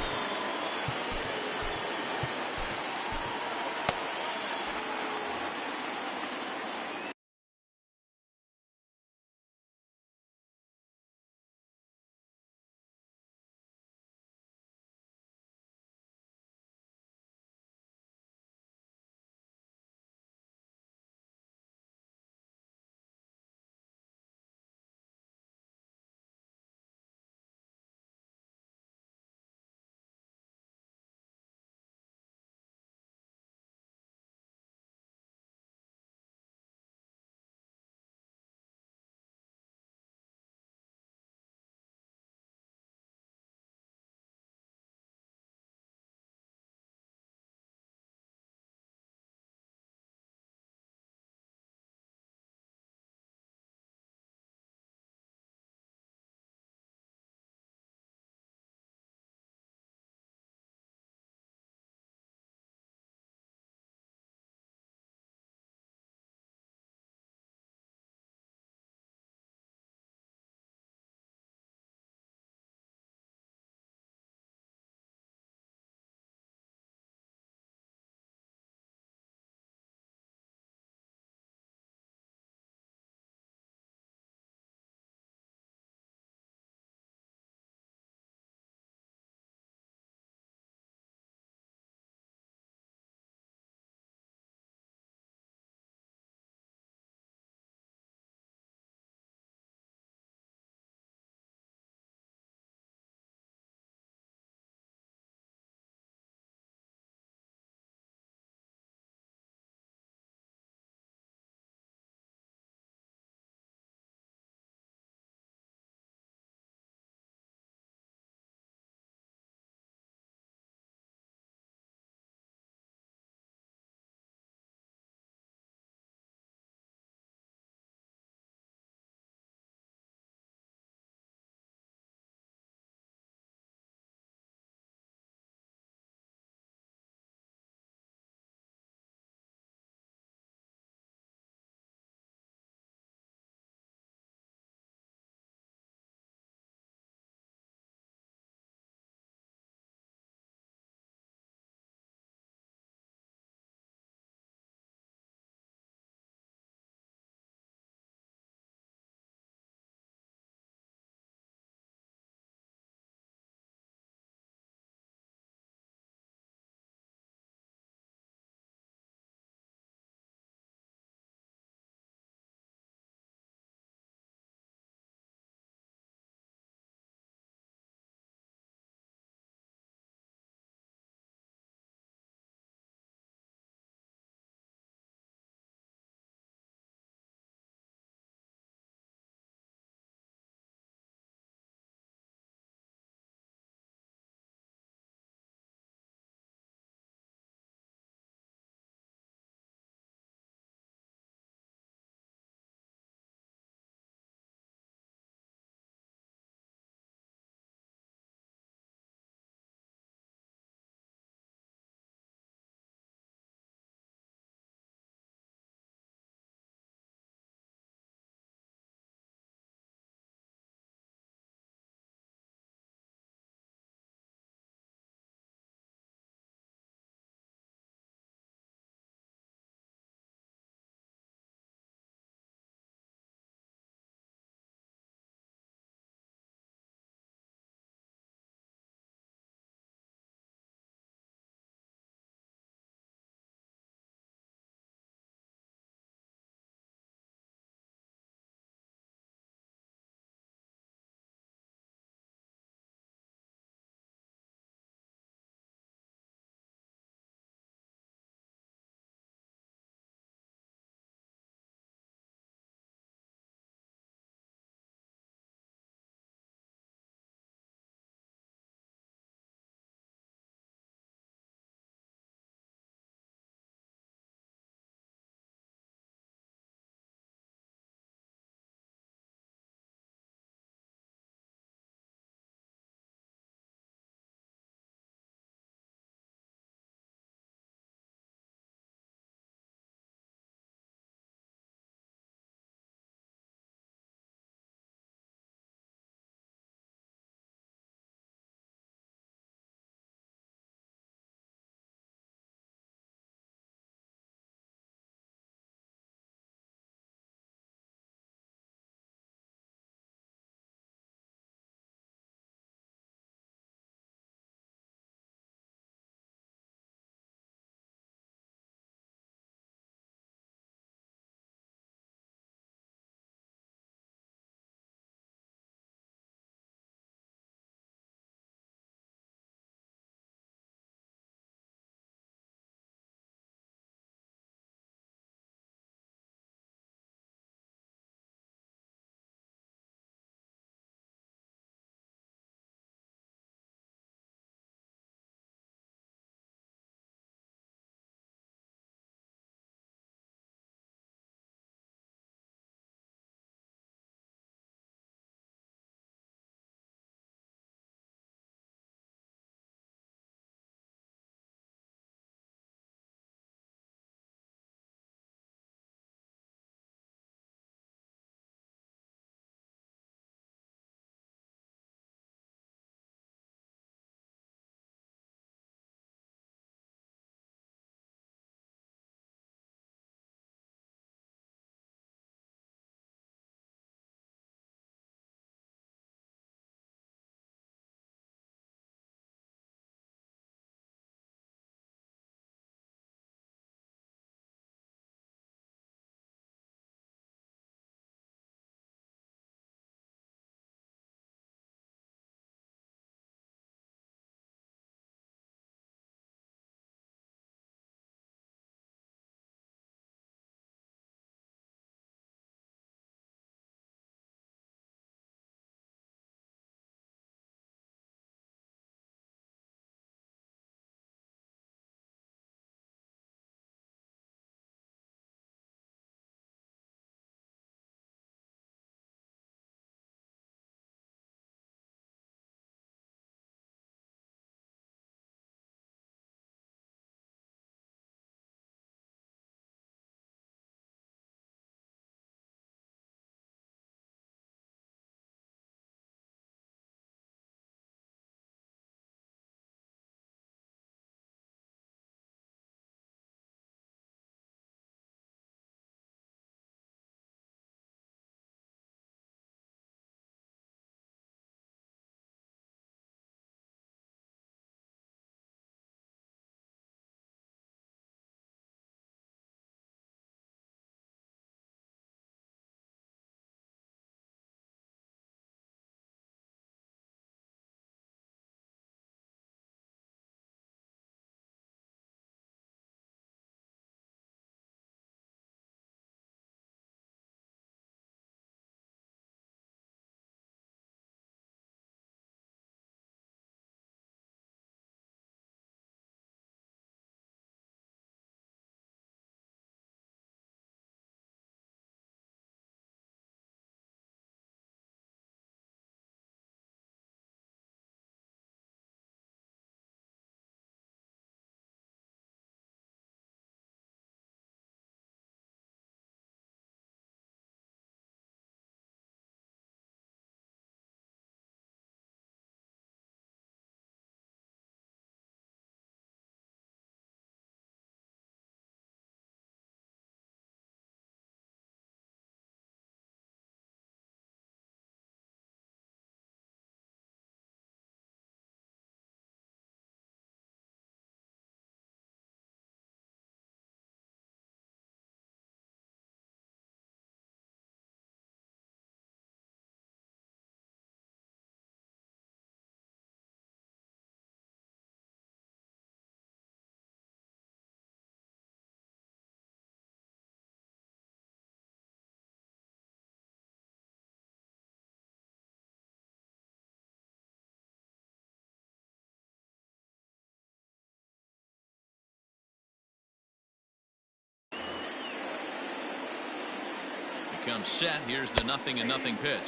comes set. Here's the 0-0 pitch.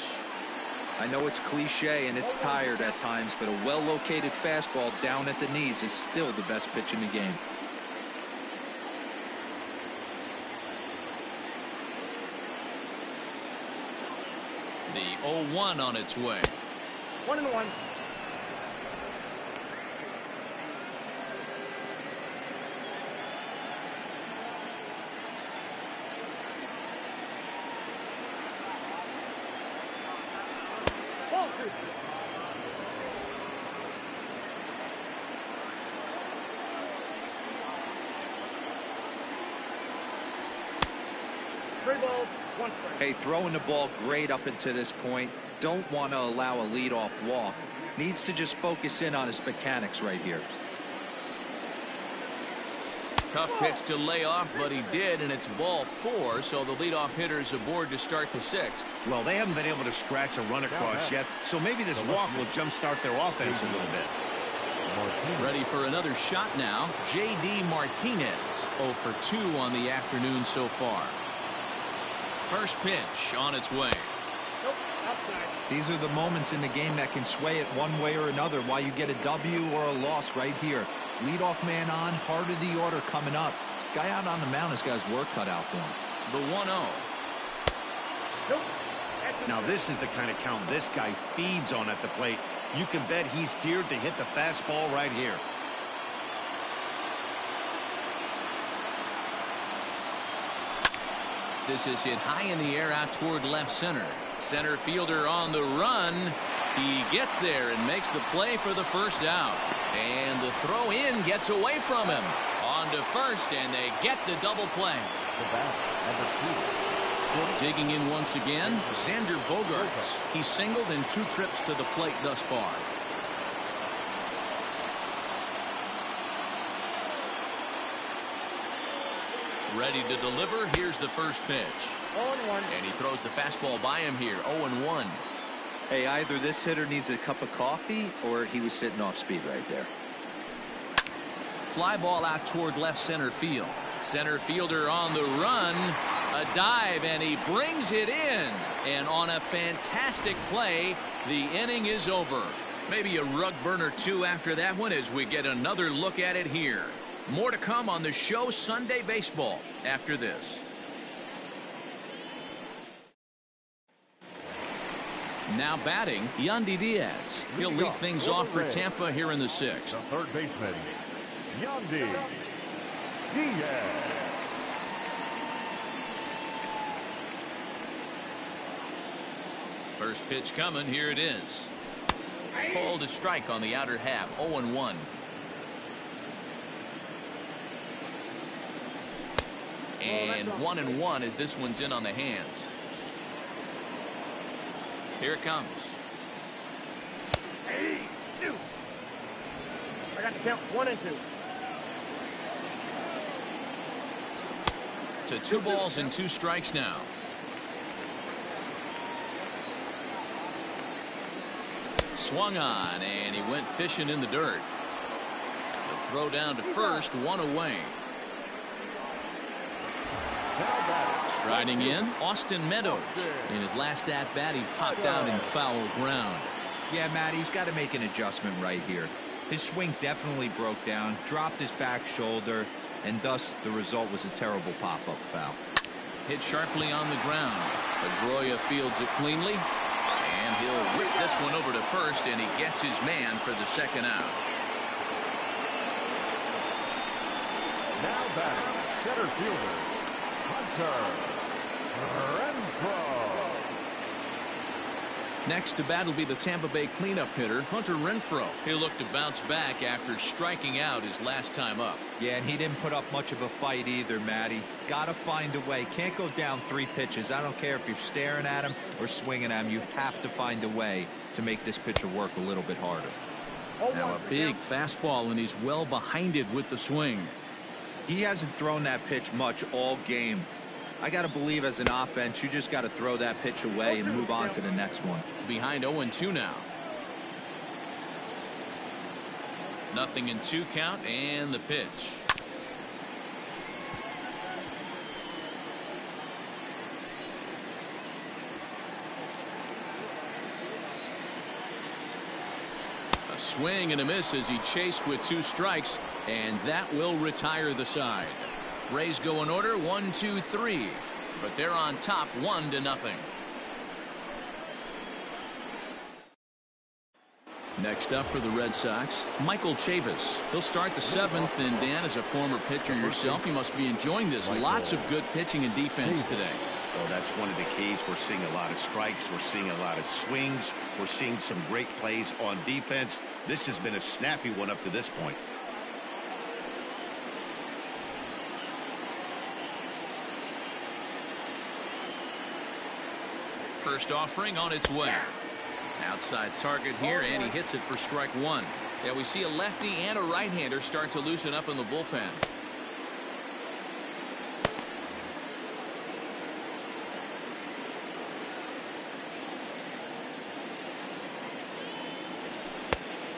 I know it's cliche and it's tired at times, but a well-located fastball down at the knees is still the best pitch in the game. The 0-1 on its way. 1-1. Ball 2. Three balls, 1 strike. Hey, throwing the ball great up until this point. Don't want to allow a leadoff walk. Needs to just focus in on his mechanics right here. Tough pitch to lay off, but he did, and it's ball 4, so the leadoff hitter's aboard to start the 6th. Well, they haven't been able to scratch a run across yet, so maybe this walk will jumpstart their offense a little bit. Ready for another shot now. J.D. Martinez, 0 for 2 on the afternoon so far. First pitch on its way. Nope, outside. These are the moments in the game that can sway it one way or another, why you get a W or a loss right here. Leadoff man on, heart of the order coming up. Guy out on the mound has got his work cut out for him. The 1-0. Nope. Now this is the kind of count this guy feeds on at the plate. You can bet he's geared to hit the fastball right here. This is hit high in the air out toward left center. Center fielder on the run. He gets there and makes the play for the first out. And the throw in gets away from him. On to first, and they get the double play. The bat, number 2. Digging in once again, Xander Bogaerts. He's singled in 2 trips to the plate thus far. Ready to deliver. Here's the first pitch. 0-1. And he throws the fastball by him here. 0-1. Hey, either this hitter needs a cup of coffee or he was sitting off speed right there. Fly ball out toward left center field. Center fielder on the run. A dive, and he brings it in. And on a fantastic play, the inning is over. Maybe a rug burner, too, after that one as we get another look at it here. More to come on the show Sunday Baseball after this. Now batting, Yandy Diaz. He'll lead things off for Tampa here in the 6th. The third baseman, Yandy Diaz. First pitch coming. Here it is. Called a strike on the outer half. 0-1. And 1-1 as this one's in on the hands. Here it comes. I got to count 1 and 2. To 2 balls and 2 strikes now. Swung on, and he went fishing in the dirt. The throw down to first, 1 away. Striding in, Austin Meadows. In his last at-bat, he popped out in foul ground. Yeah, Matt, he's got to make an adjustment right here. His swing definitely broke down, dropped his back shoulder, and thus the result was a terrible pop-up foul. Hit sharply on the ground. Pedroia fields it cleanly, and he'll whip this one over to first, and he gets his man for the second out. Now batting, center fielder, Hunter Renfroe. Next to bat will be the Tampa Bay cleanup hitter, Hunter Renfroe. He'll look to bounce back after striking out his last time up. Yeah, and he didn't put up much of a fight either, Matty. Got to find a way. Can't go down 3 pitches. I don't care if you're staring at him or swinging at him. You have to find a way to make this pitcher work a little bit harder. Now a big fastball, and he's well behind it with the swing. He hasn't thrown that pitch much all game. I got to believe as an offense, you just got to throw that pitch away and move on to the next one. Behind 0-2 now. 0-2 count, and the pitch. swing and a miss as he chased with 2 strikes, and that will retire the side. Rays go in order 1, 2, 3, but they're on top 1-0. Next up for the Red Sox, Michael Chavis. He'll start the 7th, and Dan, as a former pitcher yourself, you must be enjoying this. Lots of good pitching and defense today. Well, that's one of the keys. We're seeing a lot of strikes. We're seeing a lot of swings. We're seeing some great plays on defense. This has been a snappy one up to this point. First offering on its way. Outside target here, and he hits it for strike 1. Yeah, we see a lefty and a right-hander start to loosen up in the bullpen.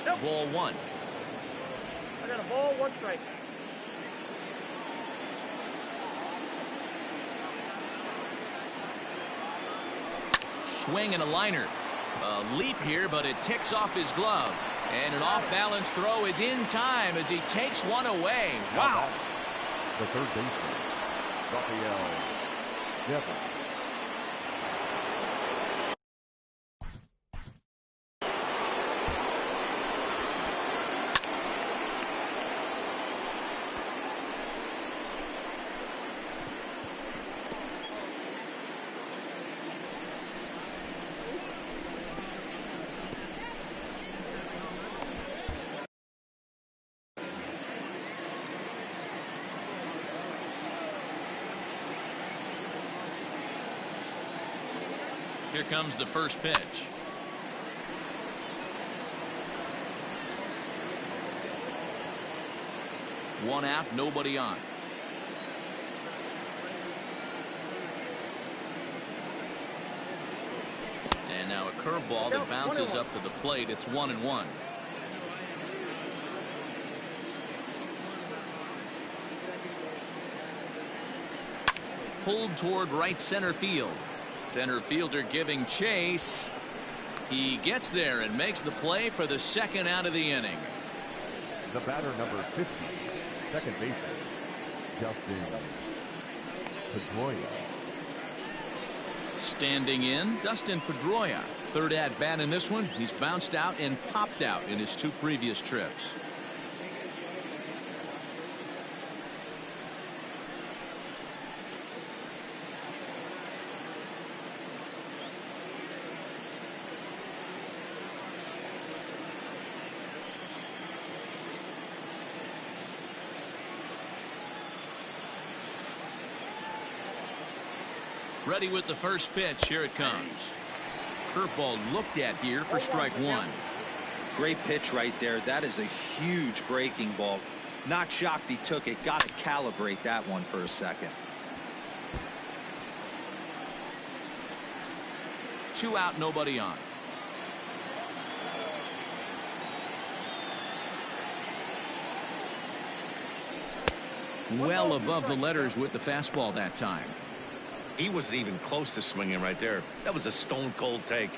Nope. Ball 1. I got a ball, 1 strike. Swing and a liner. A leap here, but it ticks off his glove. And an off-balance throw is in time as he takes one away. Wow. The third baseman, Rafael Devon. Here comes the first pitch. One out, nobody on. And now a curveball that bounces up to the plate. It's 1-1. Pulled toward right center field. Center fielder giving chase. He gets there and makes the play for the 2nd out of the inning. The batter, number 50, second baseman, Justin Pedroia. Standing in, Dustin Pedroia. 3rd at bat in this one. He's bounced out and popped out in his 2 previous trips. Ready with the first pitch. Here it comes. Curveball looked at here for strike 1. Great pitch right there. That is a huge breaking ball. Not shocked he took it. Got to calibrate that one for a second. 2 out, nobody on. Well above the letters with the fastball that time. He wasn't even close to swinging right there. That was a stone cold take.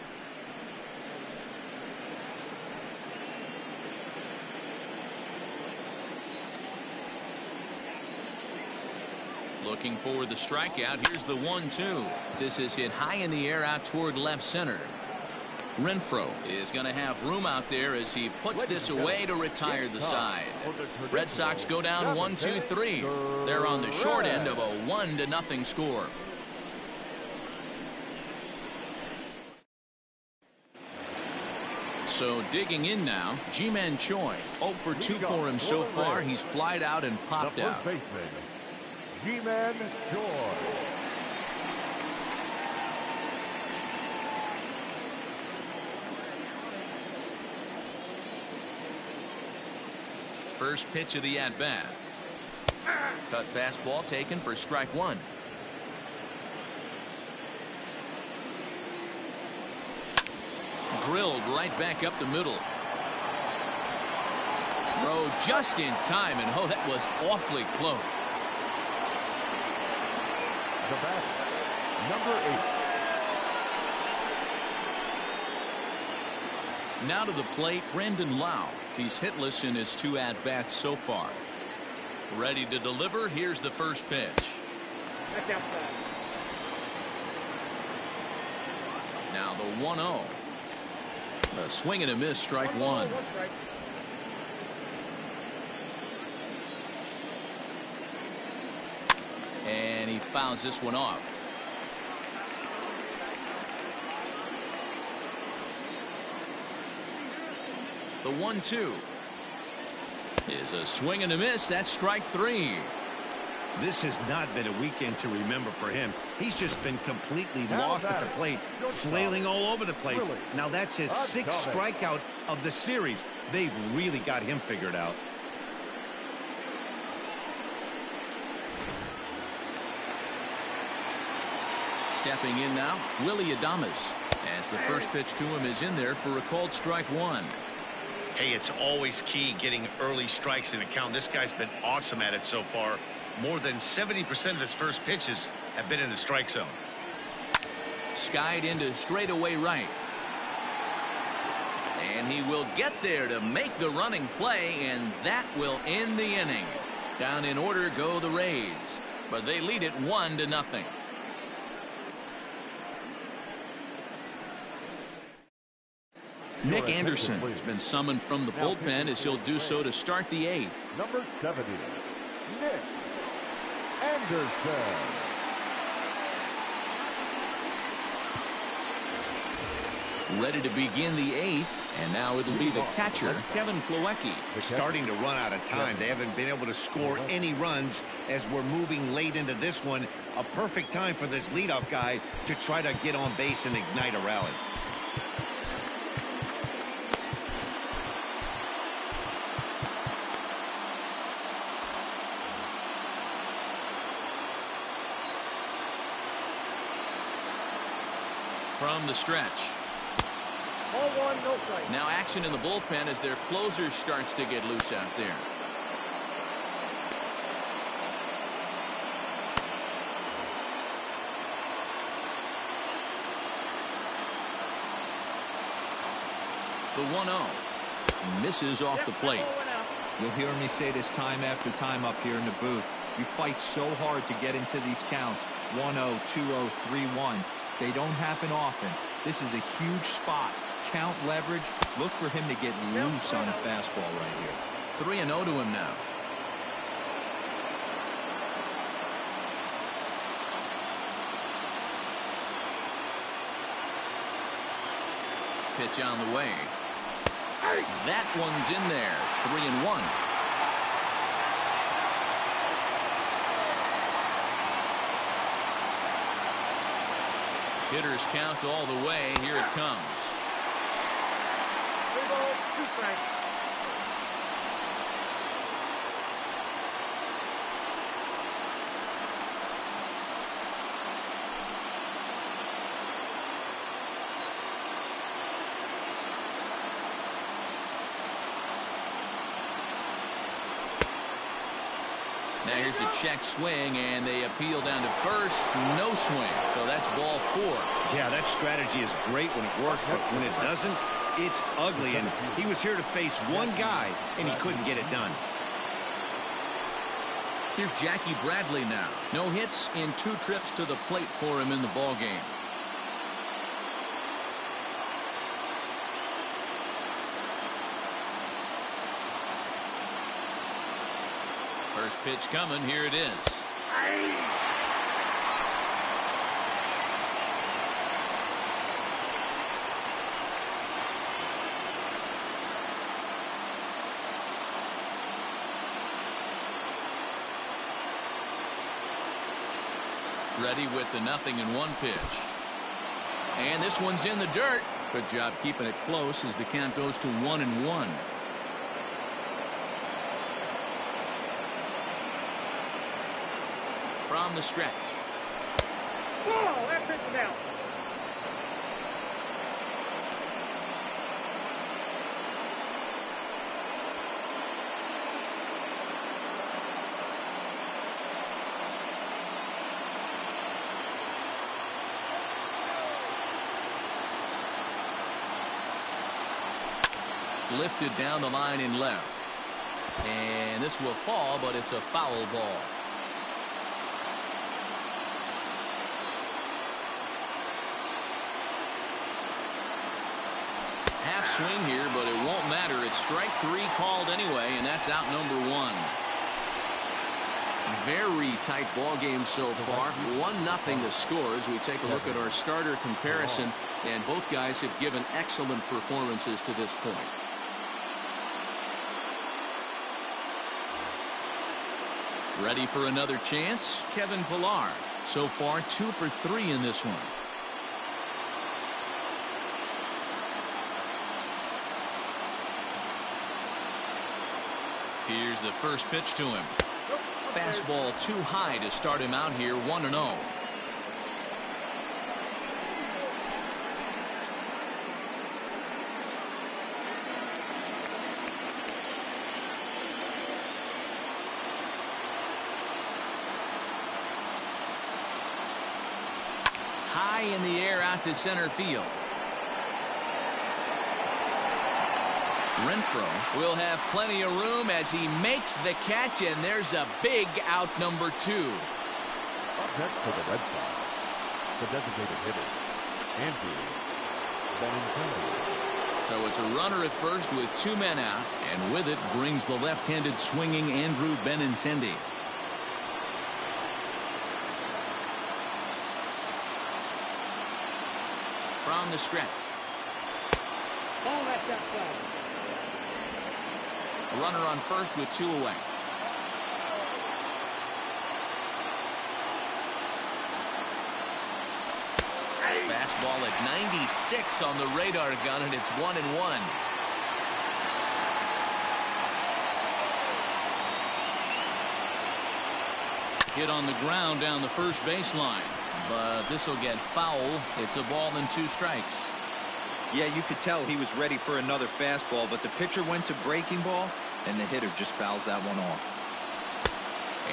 Looking for the strikeout. Here's the 1-2. This is hit high in the air out toward left center. Renfroe is going to have room out there as he puts this away to retire the side. Red Sox go down 1-2-3. They're on the short end of a 1-0 score. So digging in now, Ji-Man Choi. 0 for 2 for him so far. He's flied out and popped out. The first baseman, Ji-Man Choi. First pitch of the at-bat. Cut fastball taken for strike 1. Drilled right back up the middle. Throw just in time, and oh, that was awfully close. The batter, number 8. Now to the plate, Brandon Lau. He's hitless in his 2 at-bats so far. Ready to deliver. Here's the first pitch. That's outside. Now the 1-0. A swing and a miss, strike 1. One strike. And he fouls this one off. The 1-2 is a swing and a miss. That's strike 3. This has not been a weekend to remember for him. He's just been completely Now lost at the batting. plate, Good flailing job. all over the place. Really? Now that's his Good 6th job. strikeout of the series. They've really got him figured out. Stepping in now, Willie Adames, as the first pitch to him is in there for a called strike 1. Hey, it's always key getting early strikes in a count. This guy's been awesome at it so far. More than 70% of his first pitches have been in the strike zone. Skied into straightaway right. And he will get there to make the running play, and that will end the inning. Down in order go the Rays, but they lead it 1-0. Nick Anderson has been summoned from the bullpen as he'll do so to start the 8th. Number 70, Nick Anderson. Ready to begin the 8th, and now it'll be the catcher, Kevin Plawecki. Starting to run out of time. They haven't been able to score any runs as we're moving late into this one. A perfect time for this leadoff guy to try to get on base and ignite a rally. From the stretch. Ball 1, no strike. Now action in the bullpen as their closer starts to get loose out there. The 1-0 misses off the plate. Ball went out. You'll hear me say this time after time up here in the booth. You fight so hard to get into these counts. 1-0, 2-0, 3-1. They don't happen often. This is a huge spot. Count leverage. Look for him to get loose on a fastball right here. 3-0 to him now. Pitch on the way. That one's in there. 3-1. Hitters count all the way. Here it comes. 3 balls, 2 strikes. Now here's a check swing, and they appeal down to first. No swing, so that's ball 4. Yeah, that strategy is great when it works, but when it doesn't, it's ugly. And he was here to face one guy, and he couldn't get it done. Here's Jackie Bradley now. No hits in 2 trips to the plate for him in the ballgame. First pitch coming. Here it is. Ready with the 0-1 pitch. And this one's in the dirt. Good job keeping it close as the count goes to 1-1. From the stretch. Whoa, that pitch is out. lifted down the line in left. And this will fall, but it's a foul ball. Half swing here, but it won't matter. It's strike 3 called anyway, and that's out number 1. Very tight ball game so far. 1-0 the score as we take a look at our starter comparison, and both guys have given excellent performances to this point. Ready for another chance? Kevin Pillar. So far 2 for 3 in this one. Here's the first pitch to him. Fastball too high to start him out here, 1-0. High in the air out to center field. Renfroe will have plenty of room as he makes the catch, and there's a big out number 2. Up next for the Red Sox, the designated hitter, Andrew Benintendi. So it's a runner at first with 2 men out, and with it brings the left-handed swinging Andrew Benintendi. From the stretch. Ball left outside. A runner on first with 2 away. Fastball at 96 on the radar gun, and it's 1-1. Hit on the ground down the first baseline, but this will get foul. It's a ball and 2 strikes. Yeah, you could tell he was ready for another fastball, but the pitcher went to breaking ball, and the hitter just fouls that one off.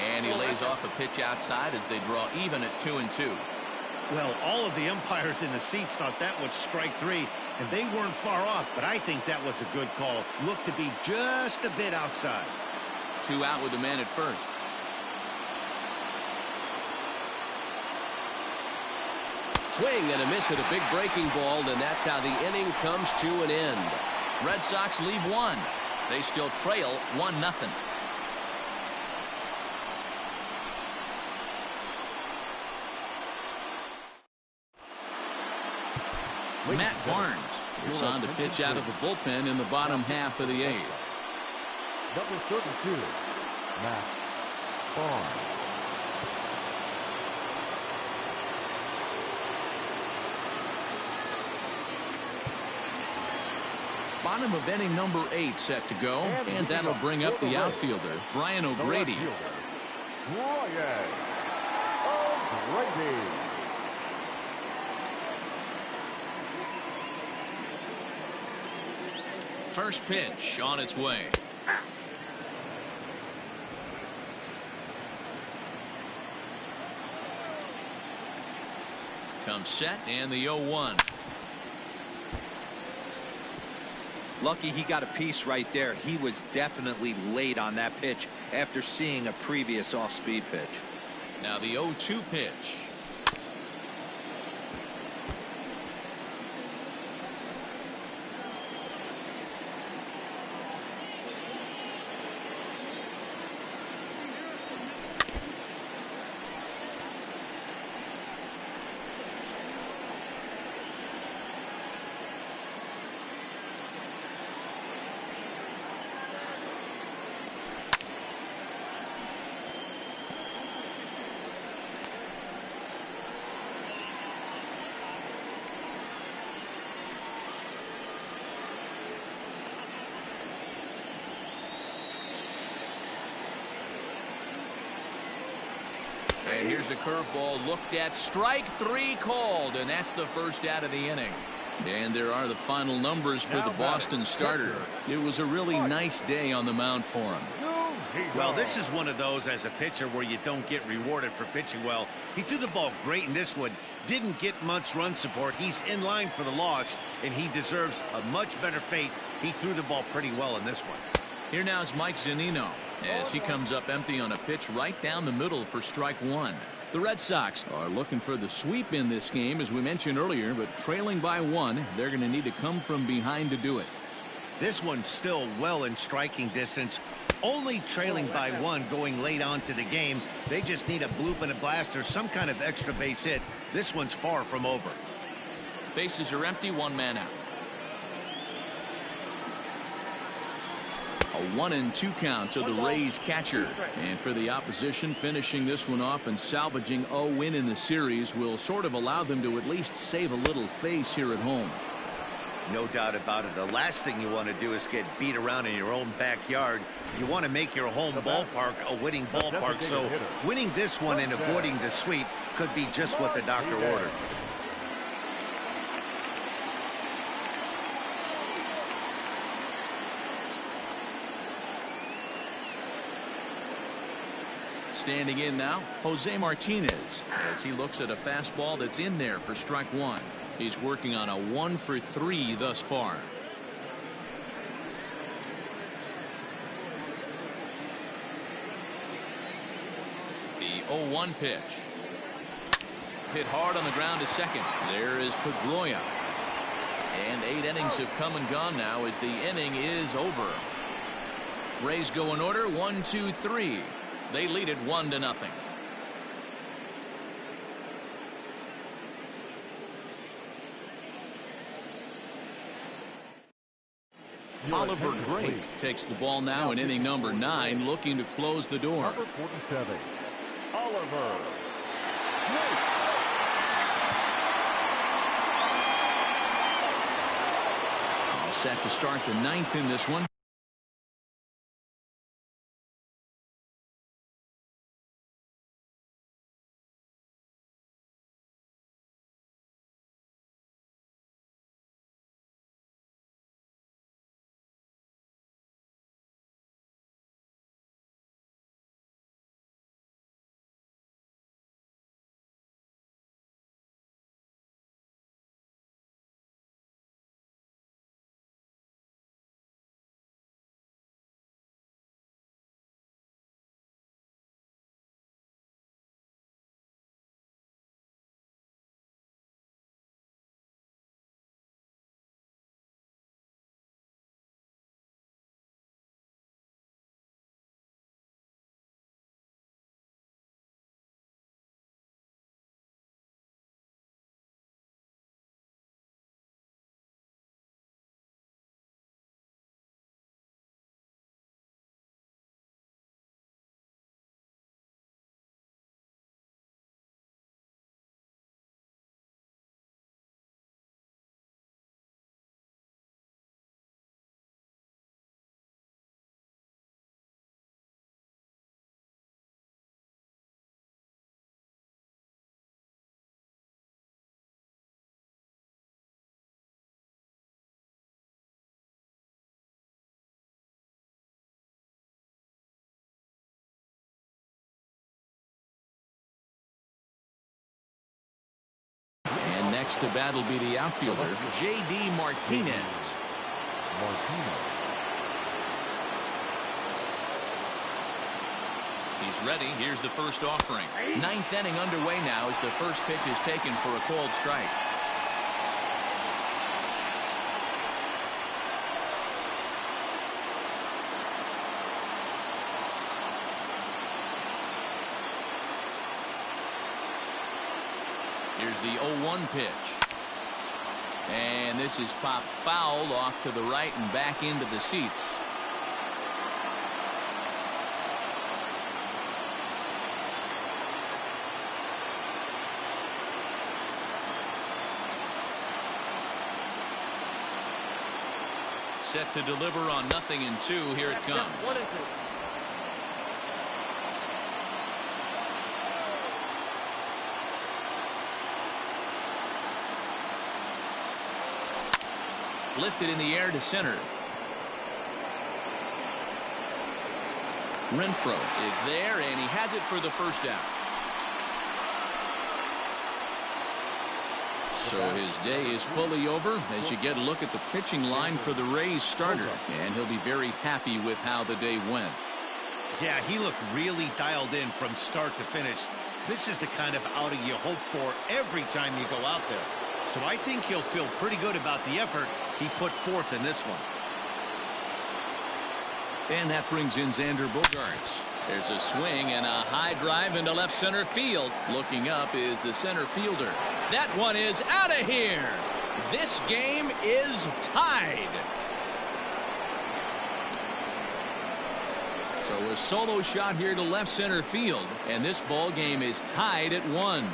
And he lays off a pitch outside as they draw even at 2-2. Well, all of the umpires in the seats thought that was strike 3, and they weren't far off, but I think that was a good call. Looked to be just a bit outside. 2 out with the man at first. Swing and a miss at a big breaking ball, and that's how the inning comes to an end. Red Sox leave 1. They still trail 1-0. Matt Barnes is on to pitch out of the bullpen in the bottom half of the 8th. Number 32, Matt Barnes. Bottom of inning number 8 set to go, and that'll bring up the outfielder, Brian O'Grady. Brian O'Grady. First pitch on its way. Comes set, and the 0-1. Lucky he got a piece right there. He was definitely late on that pitch after seeing a previous off-speed pitch. Now the 0-2 pitch. And here's a curveball looked at. Strike 3 called, and that's the first out of the inning. And there are the final numbers for the Boston starter. It was a really nice day on the mound for him. Well, this is one of those as a pitcher where you don't get rewarded for pitching well. He threw the ball great in this one. Didn't get much run support. He's in line for the loss, and he deserves a much better fate He threw the ball pretty well in this one. Here now is Mike Zunino as he comes up empty on a pitch right down the middle for strike one. The Red Sox are looking for the sweep in this game, as we mentioned earlier, but trailing by one, they're going to need to come from behind to do it. This one's still well in striking distance, only trailing by one going late on to the game. They just need a bloop and a blast or some kind of extra base hit. This one's far from over. Bases are empty, one man out. A 1-2 count to the Rays catcher. And for the opposition, finishing this one off and salvaging a win in the series will sort of allow them to at least save a little face here at home. No doubt about it. The last thing you want to do is get beat around in your own backyard. You want to make your home ballpark a winning ballpark. So winning this one and avoiding the sweep could be just what the doctor ordered. Standing in now, Jose Martinez, as he looks at a fastball that's in there for strike one. He's working on a 1-for-3 thus far. The 0-1 pitch. Hit hard on the ground to second. There is Pedroia. And 8 innings have come and gone now as the inning is over. Rays go in order, 1, 2, 3. They lead it 1-0. Oliver Drake takes the ball now in inning number 9, looking to close the door. Number 47, Oliver Drake. All set to start the 9th in this one. Next to bat will be the outfielder, J.D. Martinez. He's ready. Here's the first offering. 9th inning underway now as the first pitch is taken for a called strike. Here's the 0-1 pitch. And this is popped fouled off to the right and back into the seats. Set to deliver on 0-2. Here it comes. Lifted in the air to center. Renfroe is there, and he has it for the first out. So his day is fully over as you get a look at the pitching line for the Rays starter. And he'll be very happy with how the day went. Yeah, he looked really dialed in from start to finish. This is the kind of outing you hope for every time you go out there. So I think he'll feel pretty good about the effort he put forth in this one. And that brings in Xander Bogaerts. There's a swing and a high drive into left center field. Looking up is the center fielder. That one is out of here. This game is tied. So a solo shot here to left center field, and this ball game is tied at 1.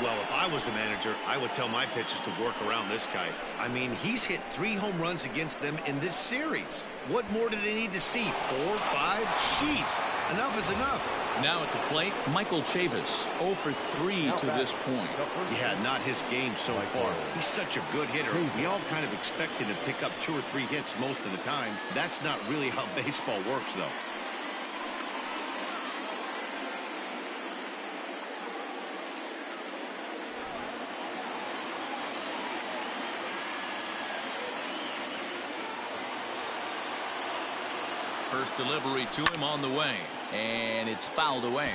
Well, if I was the manager, I would tell my pitchers to work around this guy. I mean, he's hit 3 home runs against them in this series. What more do they need to see? 4, 5? Jeez, enough is enough. Now at the plate, Michael Chavis, 0 for 3 to this point. Yeah, not his game so far. He's such a good hitter. We all kind of expect him to pick up 2 or 3 hits most of the time. That's not really how baseball works, though. First delivery to him on the way, and it's fouled away.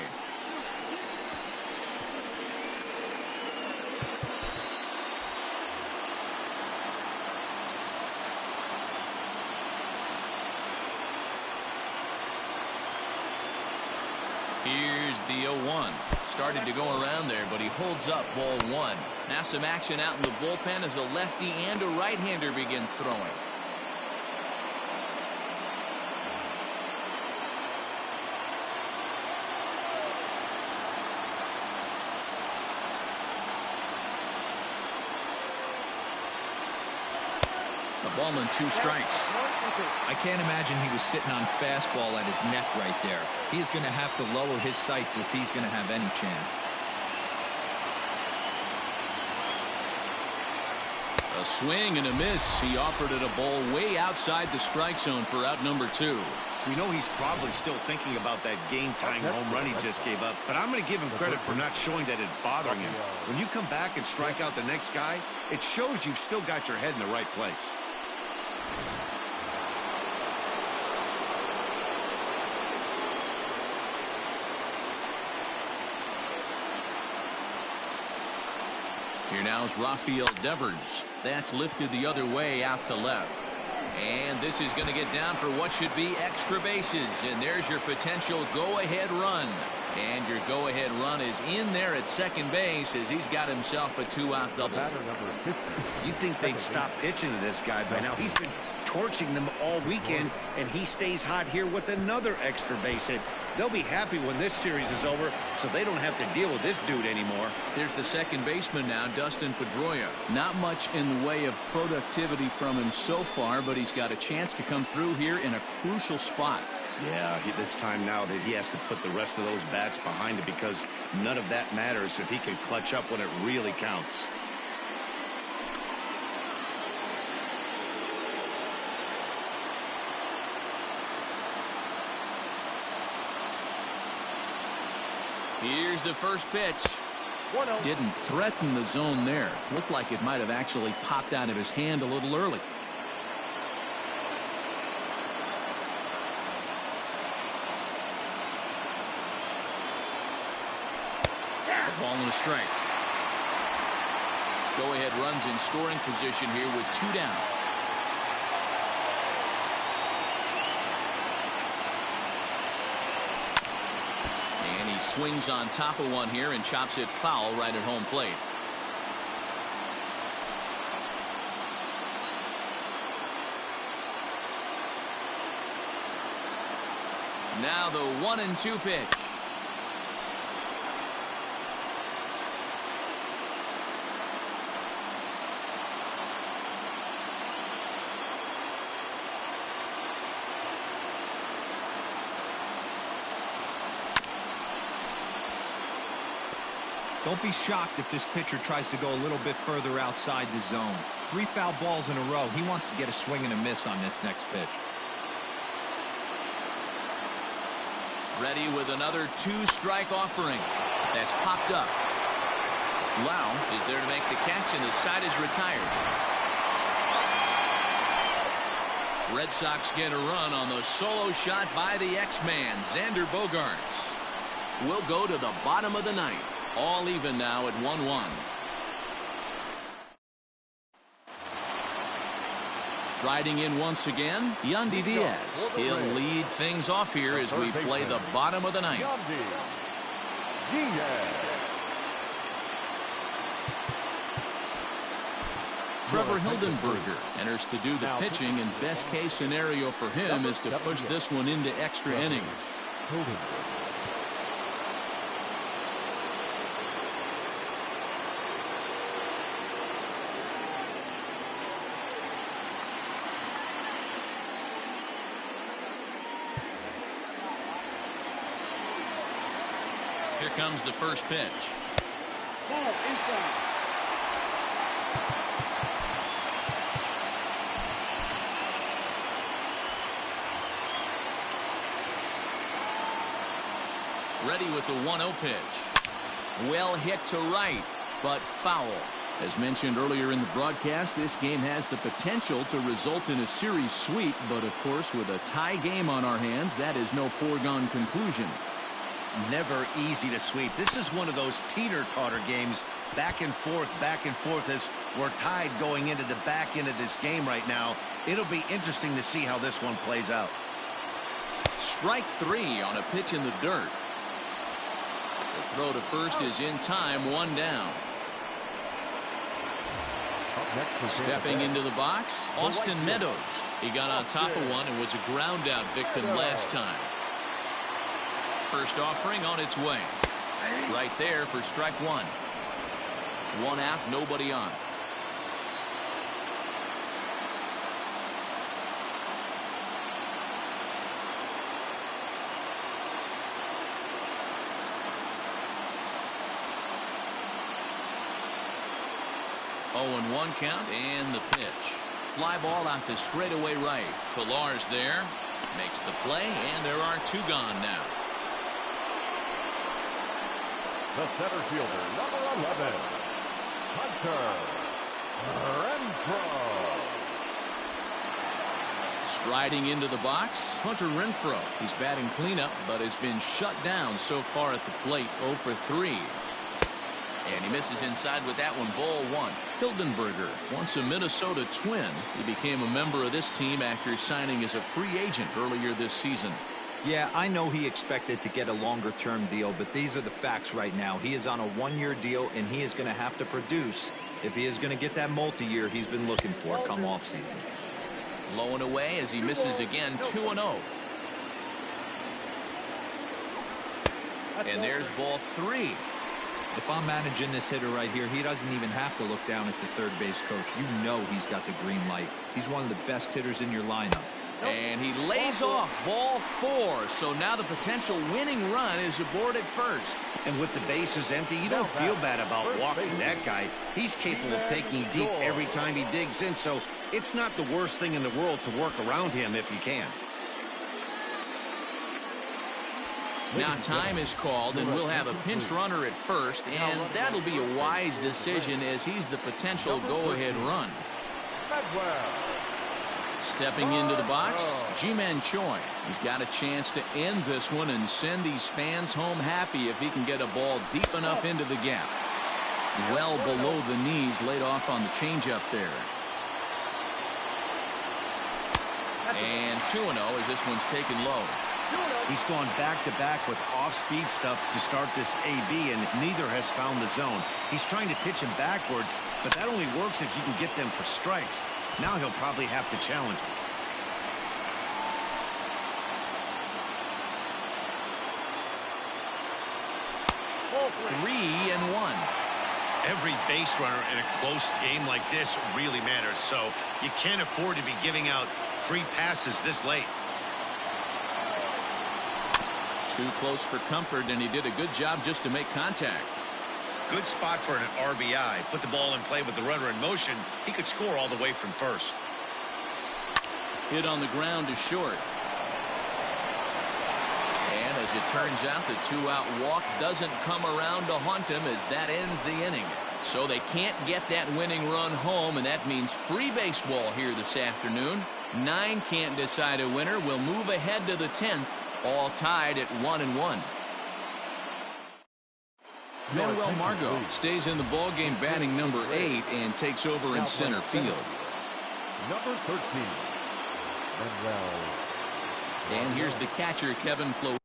Here's the 0-1. Started to go around there, but he holds up ball 1. Now some action out in the bullpen as a lefty and a right-hander begin throwing. A ball and 2 strikes. I can't imagine he was sitting on fastball at his neck right there. He is going to have to lower his sights if he's going to have any chance. A swing and a miss. He offered it a ball way outside the strike zone for out number 2. We know he's probably still thinking about that game-tying home run he just gave up, but I'm going to give him credit for not showing that it's bothering him. When you come back and strike out the next guy, it shows you've still got your head in the right place. Here now is Rafael Devers. That's lifted the other way out to left. And this is going to get down for what should be extra bases. And there's your potential go-ahead run. And your go-ahead run is in there at second base as he's got himself a 2-out double. You'd think they'd stop pitching to this guy by now. He's been torching them all weekend, and he stays hot here with another extra base hit. They'll be happy when this series is over, so they don't have to deal with this dude anymore. Here's the second baseman now, Dustin Pedroia. Not much in the way of productivity from him so far, but he's got a chance to come through here in a crucial spot. Yeah, it's time now that he has to put the rest of those bats behind him because none of that matters if he can clutch up when it really counts. Here's the first pitch. Didn't threaten the zone there. Looked like it might have actually popped out of his hand a little early. A ball and a strike. Go-ahead runs in scoring position here with 2 down. And he swings on top of one here and chops it foul right at home plate. Now the 1-2 pitch. Don't be shocked if this pitcher tries to go a little bit further outside the zone. 3 foul balls in a row. He wants to get a swing and a miss on this next pitch. Ready with another 2-strike offering. That's popped up. Lau is there to make the catch, and the side is retired. Red Sox get a run on the solo shot by the X-Man, Xander Bogaerts. We'll go to the bottom of the ninth. All even now at 1-1. Striding in once again, Yandy Diaz. He'll lead things off here as we play the bottom of the ninth. Trevor Hildenberger enters to do the pitching, and best case scenario for him is to push this one into extra innings. Here comes the first pitch. Ball inside. Ready with the 1-0 pitch. Well hit to right, but foul. As mentioned earlier in the broadcast, this game has the potential to result in a series sweep, but of course with a tie game on our hands, that is no foregone conclusion. Never easy to sweep. This is one of those teeter-totter games, back and forth as we're tied going into the back end of this game right now. It'll be interesting to see how this one plays out. Strike 3 on a pitch in the dirt. The throw to first is in time, 1 down. Stepping into the box, Austin Meadows. He got on top of one and was a ground out victim last time. First offering on its way. Right there for strike 1. 1 out, nobody on. Oh, and 1 count, and the pitch. Fly ball out to straightaway right. Pillar's there, makes the play, and there are 2 gone now. The center fielder, number 11, Hunter Renfroe. Striding into the box, Hunter Renfroe. He's batting cleanup, but has been shut down so far at the plate, 0 for 3. And he misses inside with that one, ball 1. Hildenberger, once a Minnesota Twin. He became a member of this team after signing as a free agent earlier this season. Yeah, I know he expected to get a longer-term deal, but these are the facts right now. He is on a 1-year deal, and he is going to have to produce if he is going to get that multi-year he's been looking for come off-season. Low and away as he misses again, 2-0. And there's ball 3. If I'm managing this hitter right here, he doesn't even have to look down at the third base coach. You know he's got the green light. He's one of the best hitters in your lineup. And he lays off ball 4. So now the potential winning run is aboard at first. And with the bases empty, you don't feel bad about walking that guy. He's capable of taking deep every time he digs in. So it's not the worst thing in the world to work around him if you can. Now time is called, and we'll have a pinch runner at first, and that'll be a wise decision as he's the potential go-ahead run. Stepping into the box, Ji-Man Choi. He's got a chance to end this one and send these fans home happy if he can get a ball deep enough into the gap. Well below the knees, laid off on the changeup there. And 2-0 as this one's taken low. He's gone back-to-back with off-speed stuff to start this AB, and neither has found the zone. He's trying to pitch him backwards, but that only works if you can get them for strikes. Now he'll probably have to challenge him. Three and 1. Every base runner in a close game like this really matters, so you can't afford to be giving out free passes this late. Too close for comfort, and he did a good job just to make contact. Good spot for an RBI. Put the ball in play with the runner in motion. He could score all the way from first. Hit on the ground to short. And as it turns out, the two-out walk doesn't come around to haunt him as that ends the inning. So they can't get that winning run home, and that means free baseball here this afternoon. 9 can't decide a winner. We'll move ahead to the 10th, all tied at 1-1. Manuel Margot stays in the ballgame batting number 8 and takes over in center field. Number 13, Manuel. And here's the catcher, Kevin Plo.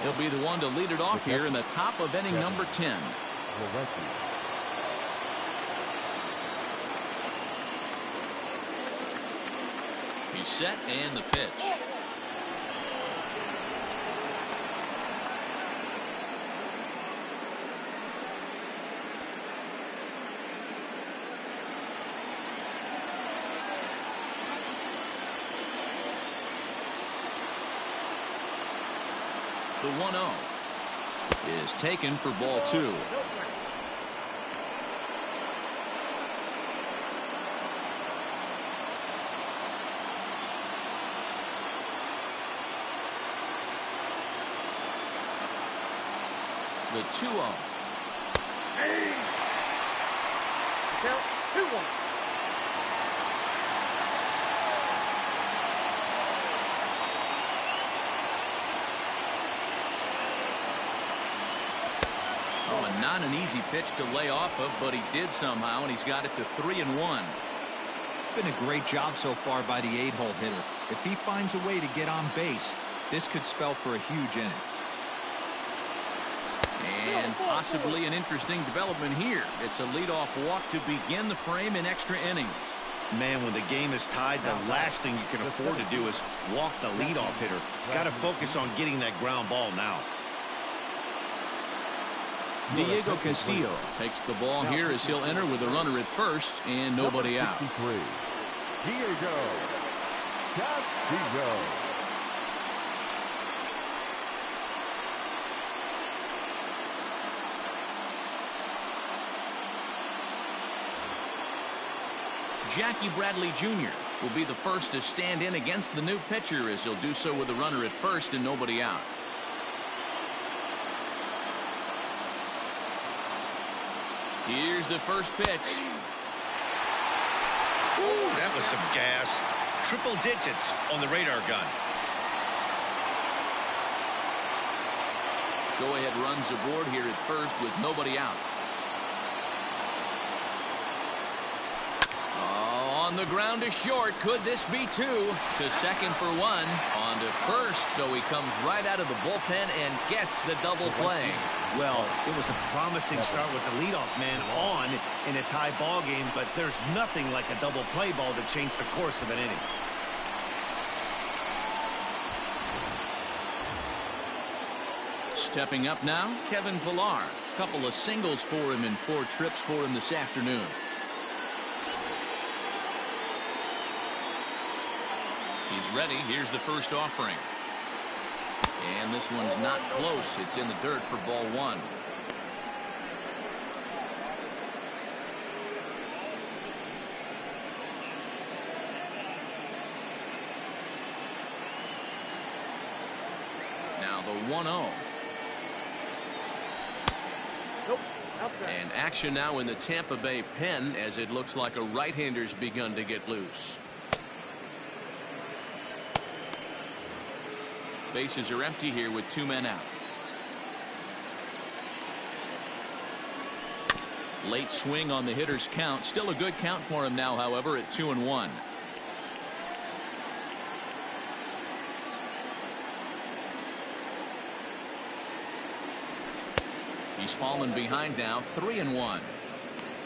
He'll be the one to lead it off here in the top of inning number 10. He's set and the pitch. The 1-0 is taken for ball 2. the 2-0. Count 2-1. Oh, and not an easy pitch to lay off of, but he did somehow, and he's got it to 3-1. It's been a great job so far by the 8-hole hitter. If he finds a way to get on base, this could spell for a huge inning. And possibly an interesting development here. It's a leadoff walk to begin the frame in extra innings. Man, when the game is tied, the last thing you can afford to do is walk the leadoff hitter. Got to focus on getting that ground ball now. Diego Castillo takes the ball here as he'll enter with a runner at first and nobody out. Diego Castillo. Jackie Bradley Jr. will be the first to stand in against the new pitcher as he'll do so with a runner at first and nobody out. Here's the first pitch. Ooh, that was some gas. Triple digits on the radar gun. Go-ahead runs aboard here at first with nobody out. On the ground to short. Could this be two? To second for one. On to first. So he comes right out of the bullpen and gets the double play. Well, it was a promising start with the leadoff man on in a tie ball game, but there's nothing like a double play ball to change the course of an inning. Stepping up now, Kevin Pillar. Couple of singles for him and 4 trips for him this afternoon. He's ready. Here's the first offering. And this one's not close. It's in the dirt for ball 1. Now the 1-0. Nope. Outside. And action now in the Tampa Bay pen as it looks like a right-hander's begun to get loose. Bases are empty here with 2 men out. Late swing on the hitter's count. Still a good count for him now, however, at 2-1. He's fallen behind now, 3-1.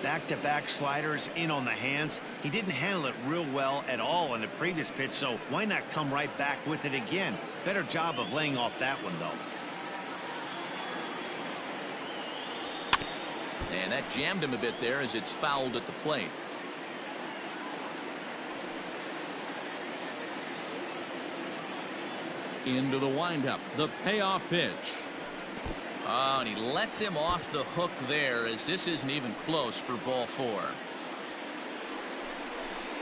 Back-to-back sliders in on the hands. He didn't handle it real well at all on the previous pitch, so why not come right back with it again? Better job of laying off that one, though. And that jammed him a bit there as it's fouled at the plate. Into the windup, the payoff pitch. Oh, and he lets him off the hook there as this isn't even close for ball 4.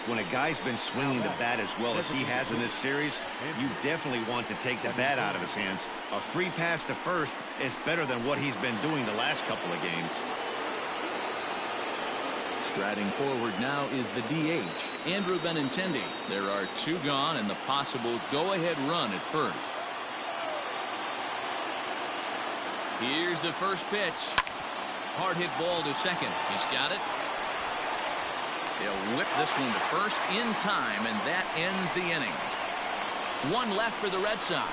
When a guy's been swinging the bat as well as he has in this series, you definitely want to take the bat out of his hands. A free pass to first is better than what he's been doing the last couple of games. Striding forward now is the DH, Andrew Benintendi. There are 2 gone and the possible go-ahead run at first. Here's the first pitch. Hard hit ball to second. He's got it. They'll whip this one to first in time, and that ends the inning. 1 left for the Red Sox.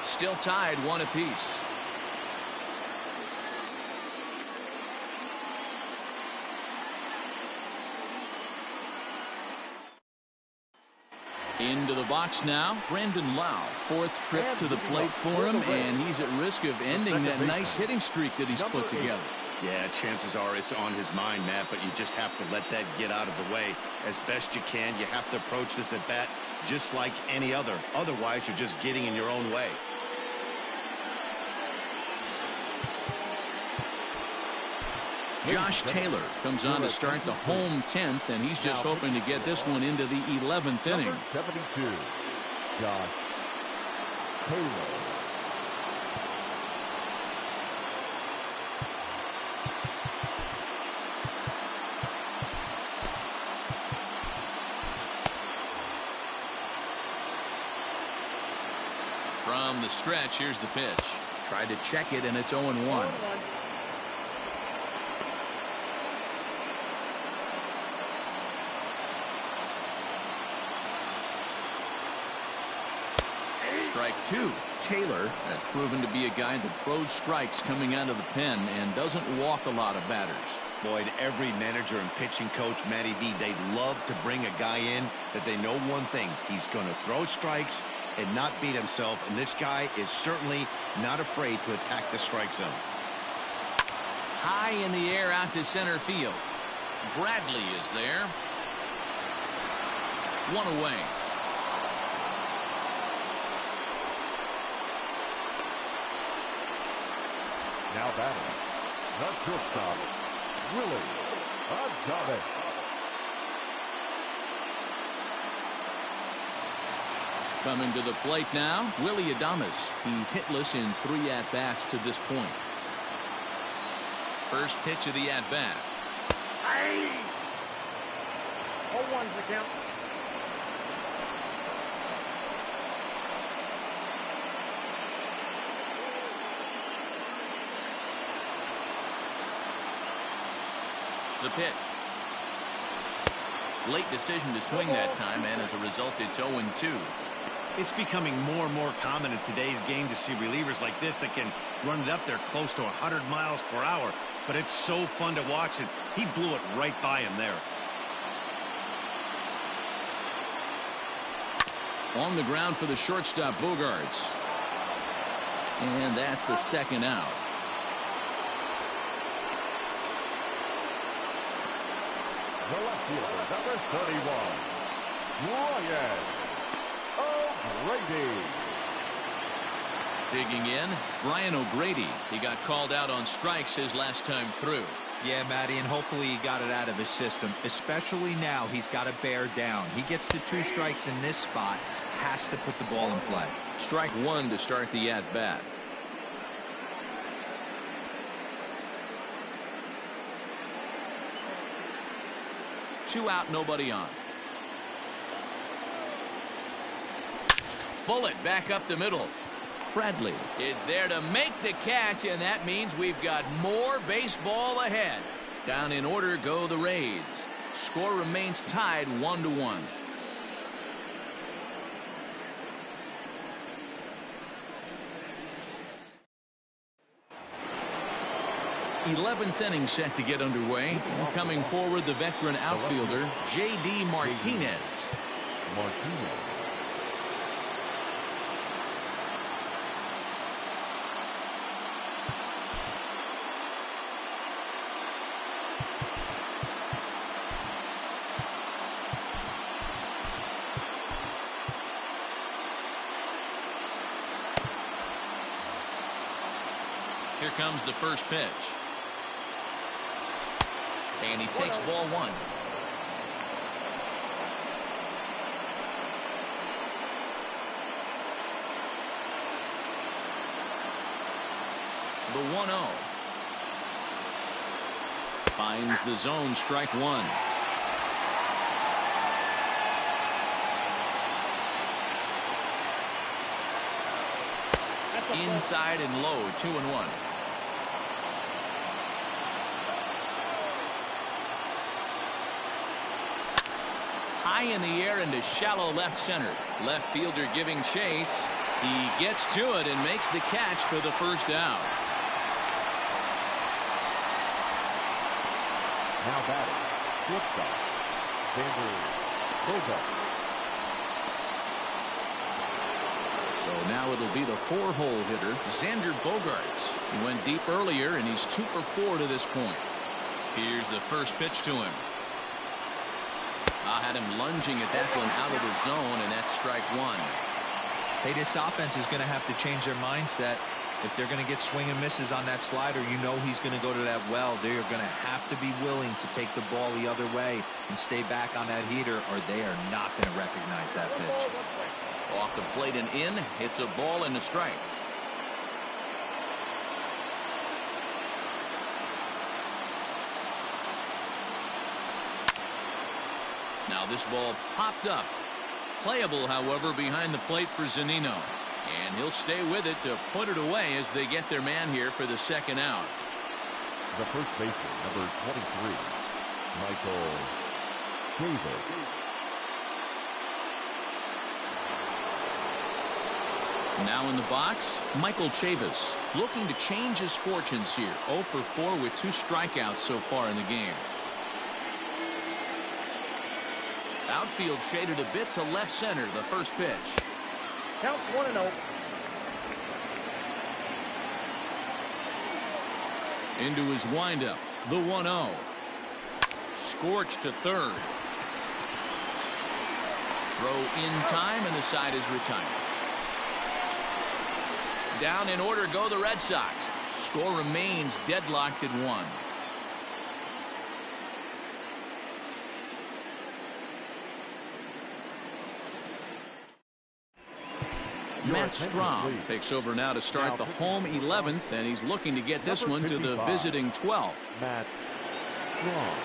Still tied 1 apiece. Into the box now, Brandon Lau. 4th trip to the plate for him, and he's at risk of ending that nice hitting streak that he's put together. Yeah, chances are it's on his mind, Matt, but you just have to let that get out of the way as best you can. You have to approach this at bat just like any other. Otherwise, you're just getting in your own way. Josh Taylor comes on to start the home 10th, and he's just hoping to get this one into the 11th inning. 72, Josh Taylor. From the stretch, here's the pitch. Tried to check it, and it's 0-1. 0-1. Strike two. Taylor has proven to be a guy that throws strikes coming out of the pen and doesn't walk a lot of batters. Boyd, every manager and pitching coach, Matty V, they'd love to bring a guy in that they know one thing. He's going to throw strikes and not beat himself, and this guy is certainly not afraid to attack the strike zone. High in the air out to center field. Bradley is there. One away. Now batting, the shortstop, Willie Adames. Coming to the plate now, Willie Adames. He's hitless in 3 at-bats to this point. First pitch of the at-bat. 0-1's the count. The pitch. Late decision to swing that time, and as a result, it's 0-2. It's becoming more and more common in today's game to see relievers like this that can run it up there close to 100 miles per hour. But it's so fun to watch it. He blew it right by him there. On the ground for the shortstop, Bogarts. And that's the second out. The left fielder, number 31, Ryan O'Grady. Digging in, Brian O'Grady. He got called out on strikes his last time through. Yeah, Matty, and hopefully he got it out of his system. Especially now, he's got to bear down. He gets the 2 strikes in this spot, has to put the ball in play. Strike one to start the at-bat. Two out, nobody on. Bullet back up the middle. Bradley is there to make the catch, and that means we've got more baseball ahead. Down in order go the Rays. Score remains tied 1-1. 11th inning set to get underway. Coming forward, the veteran outfielder, J.D. Martinez. Here comes the first pitch. And he takes ball one. The 1-0. Finds the zone, strike one. Inside and low, 2-1. High in the air into shallow left center. Left fielder giving chase. He gets to it and makes the catch for the first out. Now batting, shortstop, Bogarts. So now it'll be the 4-hole hitter, Xander Bogarts. He went deep earlier, and he's 2 for 4 to this point. Here's the first pitch to him. Had him lunging at that one out of the zone, and that's strike one. Hey, this offense is going to have to change their mindset. If they're going to get swing and misses on that slider, you know he's going to go to that well. They're going to have to be willing to take the ball the other way and stay back on that heater, or they are not going to recognize that pitch. Off the plate and in. It's a ball and a strike. Now this ball popped up. Playable, however, behind the plate for Zunino. And he'll stay with it to put it away as they get their man here for the second out. The first baseman, number 23, Michael Chavis. Now in the box, Michael Chavis looking to change his fortunes here. 0 for 4 with 2 strikeouts so far in the game. Outfield shaded a bit to left center. The first pitch. Count 1-0. Into his windup. The 1-0. Scorched to third. Throw in time and the side is retired. Down in order go the Red Sox. Score remains deadlocked at 1. Matt Strom takes over now to start the home 11th, and he's looking to get this one to the visiting 12th. Matt Strom.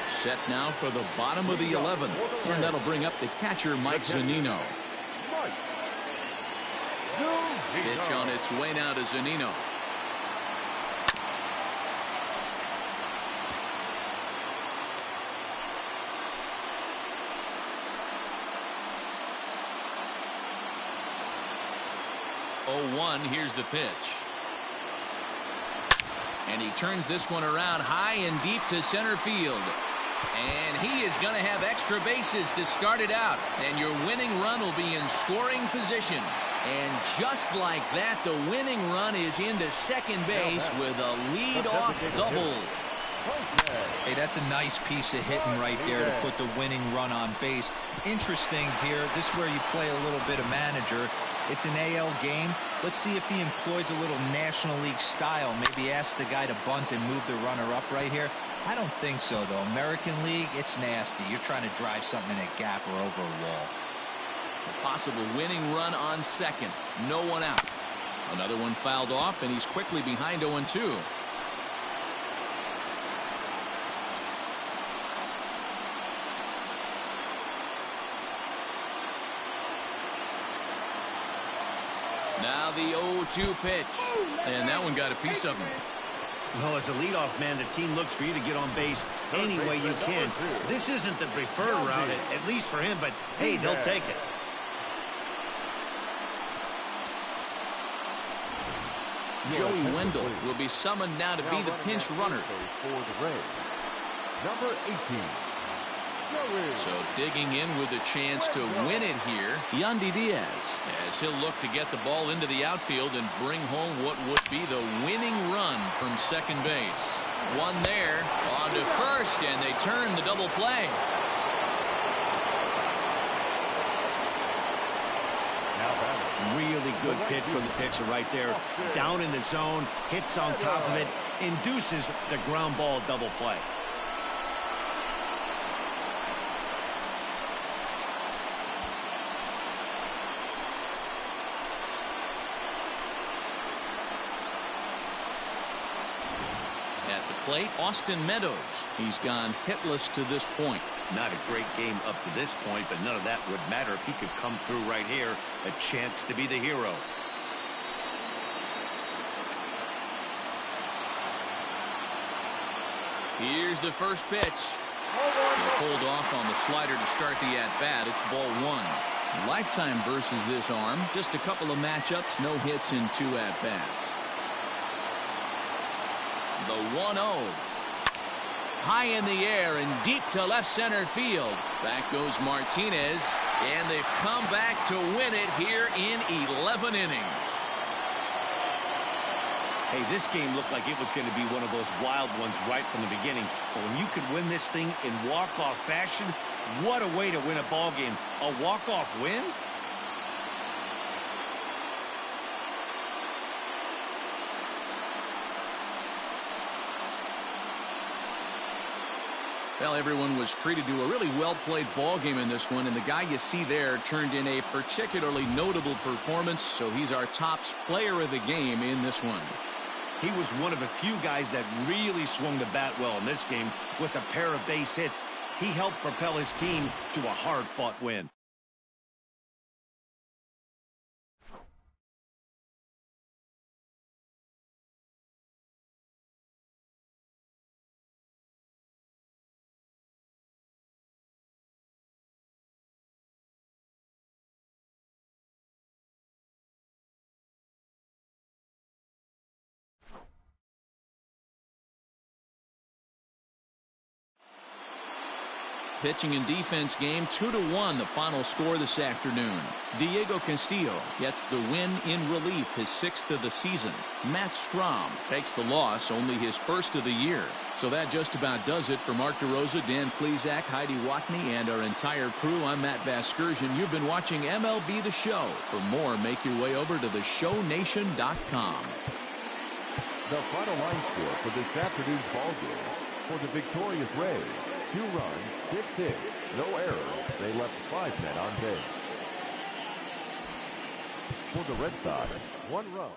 Set now for the bottom of the 11th, and that'll bring up the catcher Mike Zunino. Pitch on its way now to Zunino. Here's the pitch. And he turns this one around high and deep to center field. And he is going to have extra bases to start it out. And your winning run will be in scoring position. And just like that, the winning run is into second base with a lead-off double. Hey, that's a nice piece of hitting right there to put the winning run on base. Interesting here. This is where you play a little bit of manager. It's an AL game. Let's see if he employs a little National League style. Maybe ask the guy to bunt and move the runner up right here. I don't think so, though. American League, it's nasty. You're trying to drive something in a gap or over a wall. A possible winning run on second. No one out. Another one fouled off, and he's quickly behind 0-2. Now the 0-2 pitch. And that one got a piece of him. Well, as a leadoff man, the team looks for you to get on base any way you can. This isn't the preferred route, at least for him, but hey, they'll take it. Joey Wendell will be summoned now to be the pinch runner. For the Rays, number 18. So digging in with a chance to win it here, Yandy Diaz, as he'll look to get the ball into the outfield and bring home what would be the winning run from second base. One there, on to first, and they turn the double play. Really good pitch from the pitcher right there. Down in the zone, hits on top of it, induces the ground ball double play. At the plate, Austin Meadows. He's gone hitless to this point. Not a great game up to this point, but none of that would matter if he could come through right here. A chance to be the hero. Here's the first pitch. He pulled off on the slider to start the at-bat. It's ball 1. Lifetime versus this arm. Just a couple of matchups, no hits in 2 at-bats. The 1-0. High in the air and deep to left center field. Back goes Martinez, and they've come back to win it here in 11 innings. Hey, this game looked like it was going to be one of those wild ones right from the beginning. But when you could win this thing in walk-off fashion, what a way to win a ball game. A walk-off win? Well, everyone was treated to a really well-played ball game in this one, and the guy you see there turned in a particularly notable performance, so he's our top player of the game in this one. He was one of a few guys that really swung the bat well in this game with a pair of base hits. He helped propel his team to a hard-fought win. Pitching and defense game 2-1 the final score this afternoon. Diego Castillo gets the win in relief, his 6th of the season. Matt Strahm takes the loss, only his 1st of the year. So that just about does it for Mark DeRosa, Dan Plesac, Heidi Watney, and our entire crew. I'm Matt Vasgersian. You've been watching MLB The Show. For more, make your way over to theshownation.com. The final line score for this afternoon's ball game for the victorious Rays. 2 runs, 6 hits, no errors. They left 5 men on base. For the Red Sox, 1 run.